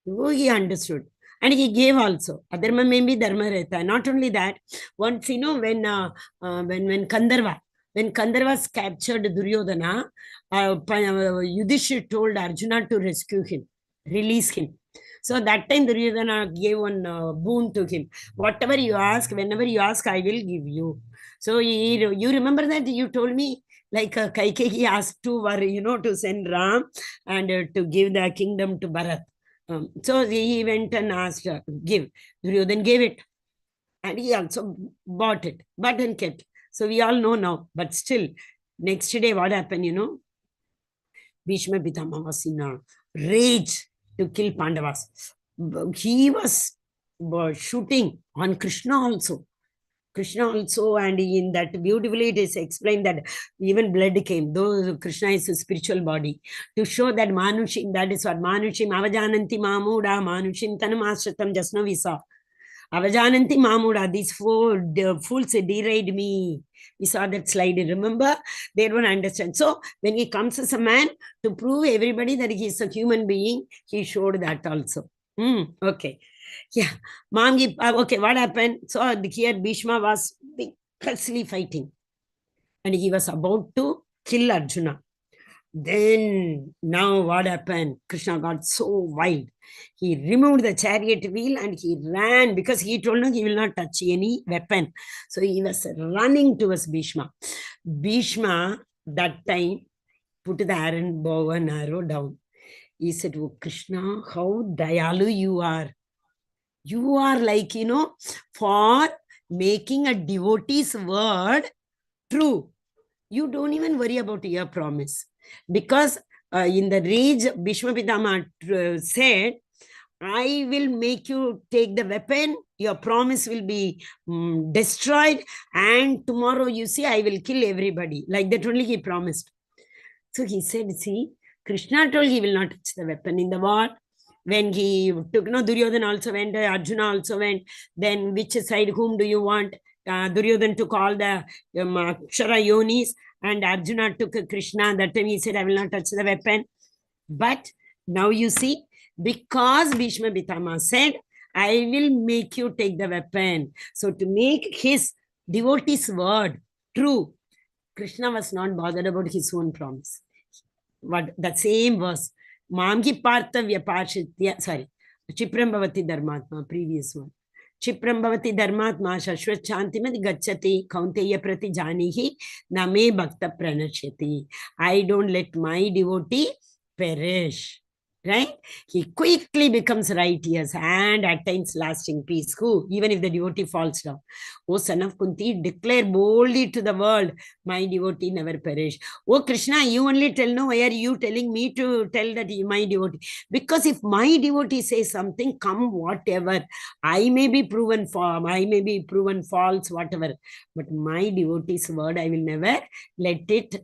Oh, he understood. And he gave also. Adharma may be dharma rehta. Not only that, once, when Kandarva, when Kandarva's captured Duryodhana, Yudhishthira told Arjuna to rescue him, release him. So that time Duryodhana gave one boon to him. Whatever you ask, whenever you ask, I will give you. So you remember that you told me, like Kaikeyi asked to send Ram and to give the kingdom to Bharat. So he went and asked, give. Duryodhan gave it. And he also bought it, but and kept. So we all know now. But still, next day, what happened, Bhishma Pitama was in a rage to kill Pandavas. He was shooting on Krishna also. And in that beautifully it is explained that even blood came, though Krishna is a spiritual body, to show that Manushim, that is what Manushim, Avajananti Mamuda, Manushim Tanamastratam, just now we saw. Avajananti Mamuda, these fools deride me. We saw that slide, remember? They don't understand. So when he comes as a man, to prove everybody that he is a human being, he showed that also. Okay. Yeah. Okay, what happened? So here Bhishma was vigorously fighting. And he was about to kill Arjuna. Then, now what happened? Krishna got so wild. He removed the chariot wheel and he ran because he told him he will not touch any weapon. So he was running towards Bhishma. Bhishma, that time, put the iron bow and arrow down. He said, oh Krishna, how dayalu you are. You are like, for making a devotee's word true. You don't even worry about your promise. Because in the rage, Bhishma Pitama said, I will make you take the weapon, your promise will be destroyed, and tomorrow, you see, I will kill everybody. Like that only he promised. So he said, see, Krishna told he will not touch the weapon in the war. When he took, Duryodhana also went, Arjuna also went. Then which side, whom do you want? Duryodhana took all the Akshara Yonis, and Arjuna took Krishna. That time he said, I will not touch the weapon. But now you see, because Bhishma Pitama said, I will make you take the weapon. So to make his devotee's word true, Krishna was not bothered about his own promise. What that same verse. Mamgi Partavya Pashitya, sorry, Chipram Bhavati Dharmatma, previous one. Chipram Bhavati Dharmatma, Shashwat Chantimati Gachati, Kaunteya Prati Janihi, Name Bhakta Pranashati. I don't let my devotee perish. Right? He quickly becomes righteous and attains lasting peace. Who? Even if the devotee falls down. O son of Kunti, declare boldly to the world, my devotee never perish. Oh Krishna, you only tell, no, why are you telling me to tell that my devotee? Because if my devotee says something, come whatever, I may be proven false, whatever. But my devotee's word, I will never let it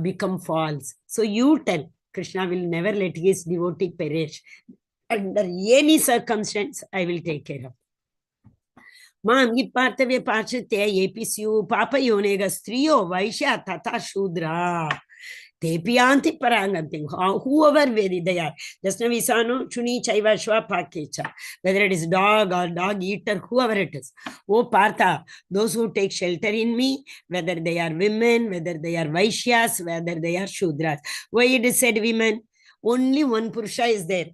become false. So you tell. Krishna will never let his devotee perish. Under any circumstance, I will take care of. Mamgi Partavya Pachitya Episiu Papa Yonega Striyo Vaishya Tata Shudra. Tepiyanti paranganti. Whoever they are. Just now we saw no chuni chaiva shwa pakecha. Whether it is dog or dog eater, whoever it is. Oh Partha, those who take shelter in me, whether they are women, whether they are Vaishyas, whether they are Shudras. Why it is said women? Only one Purusha is there.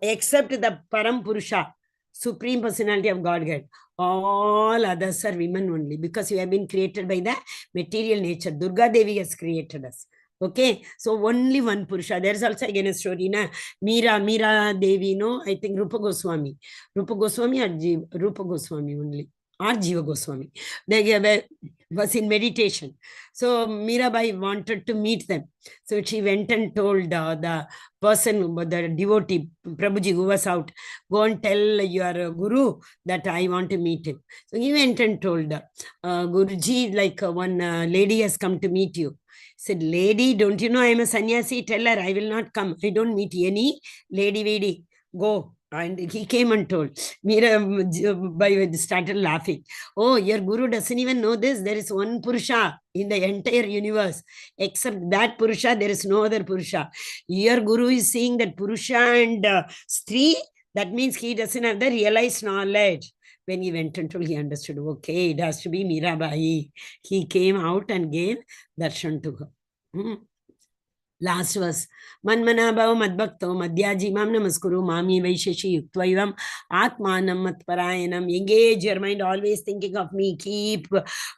Except the Param Purusha, Supreme Personality of Godhead. All others are women only, because we have been created by the material nature. Durga Devi has created us. Okay, so only one Purusha. There's also again a story, na Meera Devi, no, I think Rupa Goswami or Rupa Goswami only, or Jiva Goswami. They was in meditation. So Mirabai wanted to meet them. So she went and told the person, the devotee, Prabhuji, who was out, go and tell your guru that I want to meet him. So he went and told Guruji, like one lady has come to meet you. He said, lady, don't you know I am a sannyasi? Tell her I will not come. I don't meet any lady. Go. And he came and told. Mirabai started laughing. Oh, your guru doesn't even know this. There is one Purusha in the entire universe. Except that Purusha, there is no other Purusha. Your guru is seeing that Purusha and Stri. That means he doesn't have the realized knowledge. When he went and told, he understood, okay, it has to be Mirabai. He came out and gave darshan to her. Last verse. Manmana bhava madbhakto madhyaji mam namaskuru mami vaisheshi yuktvayivam atmanam matparayanam. Engage your mind, always thinking of me. Keep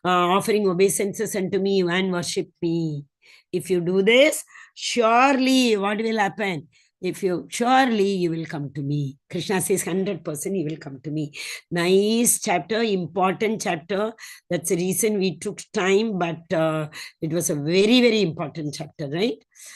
offering obeisances unto me and worship me. If you do this, surely what will happen? Surely you will come to me. Krishna says 100% you will come to me. Nice chapter, important chapter. That's the reason we took time, but it was a very, very important chapter, right?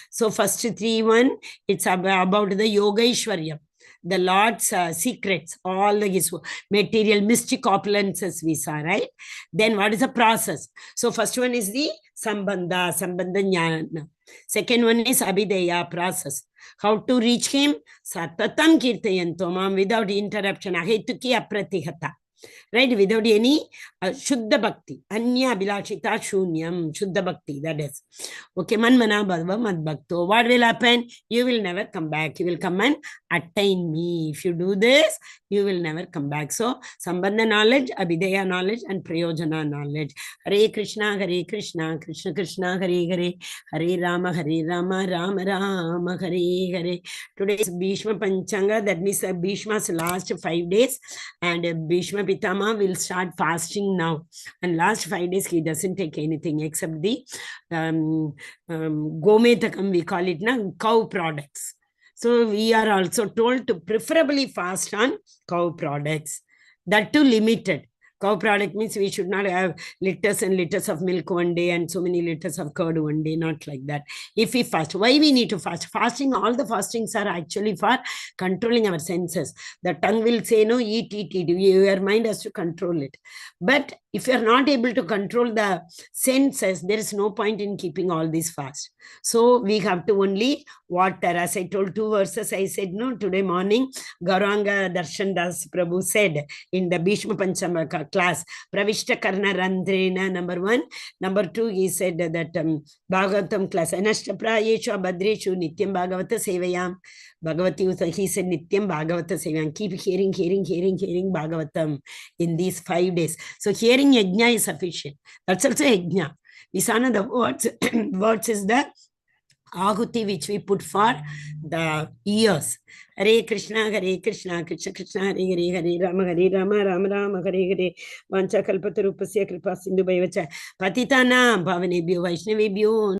So first 3.1, it's about the Yoga Ishwarya, the Lord's secrets, all his material mystic opulences we saw, right? Then what is the process? So first one is the Sambandha Jnana. Second one is Abhideya, process. How to reach him? Satatam kirtayanto mam, without interruption. Ahetuki apratihata. Right? Without any Shuddha Bhakti. Anya Bilashita Shunyam. Shuddha Bhakti. That is. Okay. Manmana bhava madbhakto. What will happen? You will never come back. You will come and attain me. If you do this, you will never come back. So, Sambandha knowledge, Abhideya knowledge, and Prayojana knowledge. Hare Krishna, Krishna Krishna, Hare Hare, Hare Rama, Rama Rama, Hare Hare. Today is Bhishma Panchanga. That means Bhishma's last 5 days. And Bhishma Pitama will start fasting now. And last 5 days, he doesn't take anything except the Gometakam, we call it now, cow products. So we are also told to preferably fast on cow products. That too limited. Cow product means we should not have liters and liters of milk one day and so many liters of curd one day, not like that. If we fast, why we need to fast? Fasting, all the fastings are actually for controlling our senses. The tongue will say, no, eat. Your mind has to control it. But if you are not able to control the senses, there is no point in keeping all these fast. So we have to only water. As I told 2 verses, I said, no, today morning, Gauranga Darshan Das Prabhu said in the Bhishma Panchama class, Pravishta Karna Randrena, number 1. Number 2, he said that Bhagavatam class, Anashta Prayeshu Abhadreshu Nityam Bhagavata Sevayam. Bhagavati, he said Nityam Bhagavata Sevayam. Keep hearing Bhagavatam in these 5 days. So hearing yajna is sufficient. That's also yajna. Visana, the words, words is the ahuti which we put for the ears. Hare Krishna, Krishna Krishna, Hare Hare, Hare Rama, Rama Rama, Hare Hare. Vancha kalpatarupasya kripa sindhu bhaivacha. Patitanam bhavanebhyo vaishnavebhyo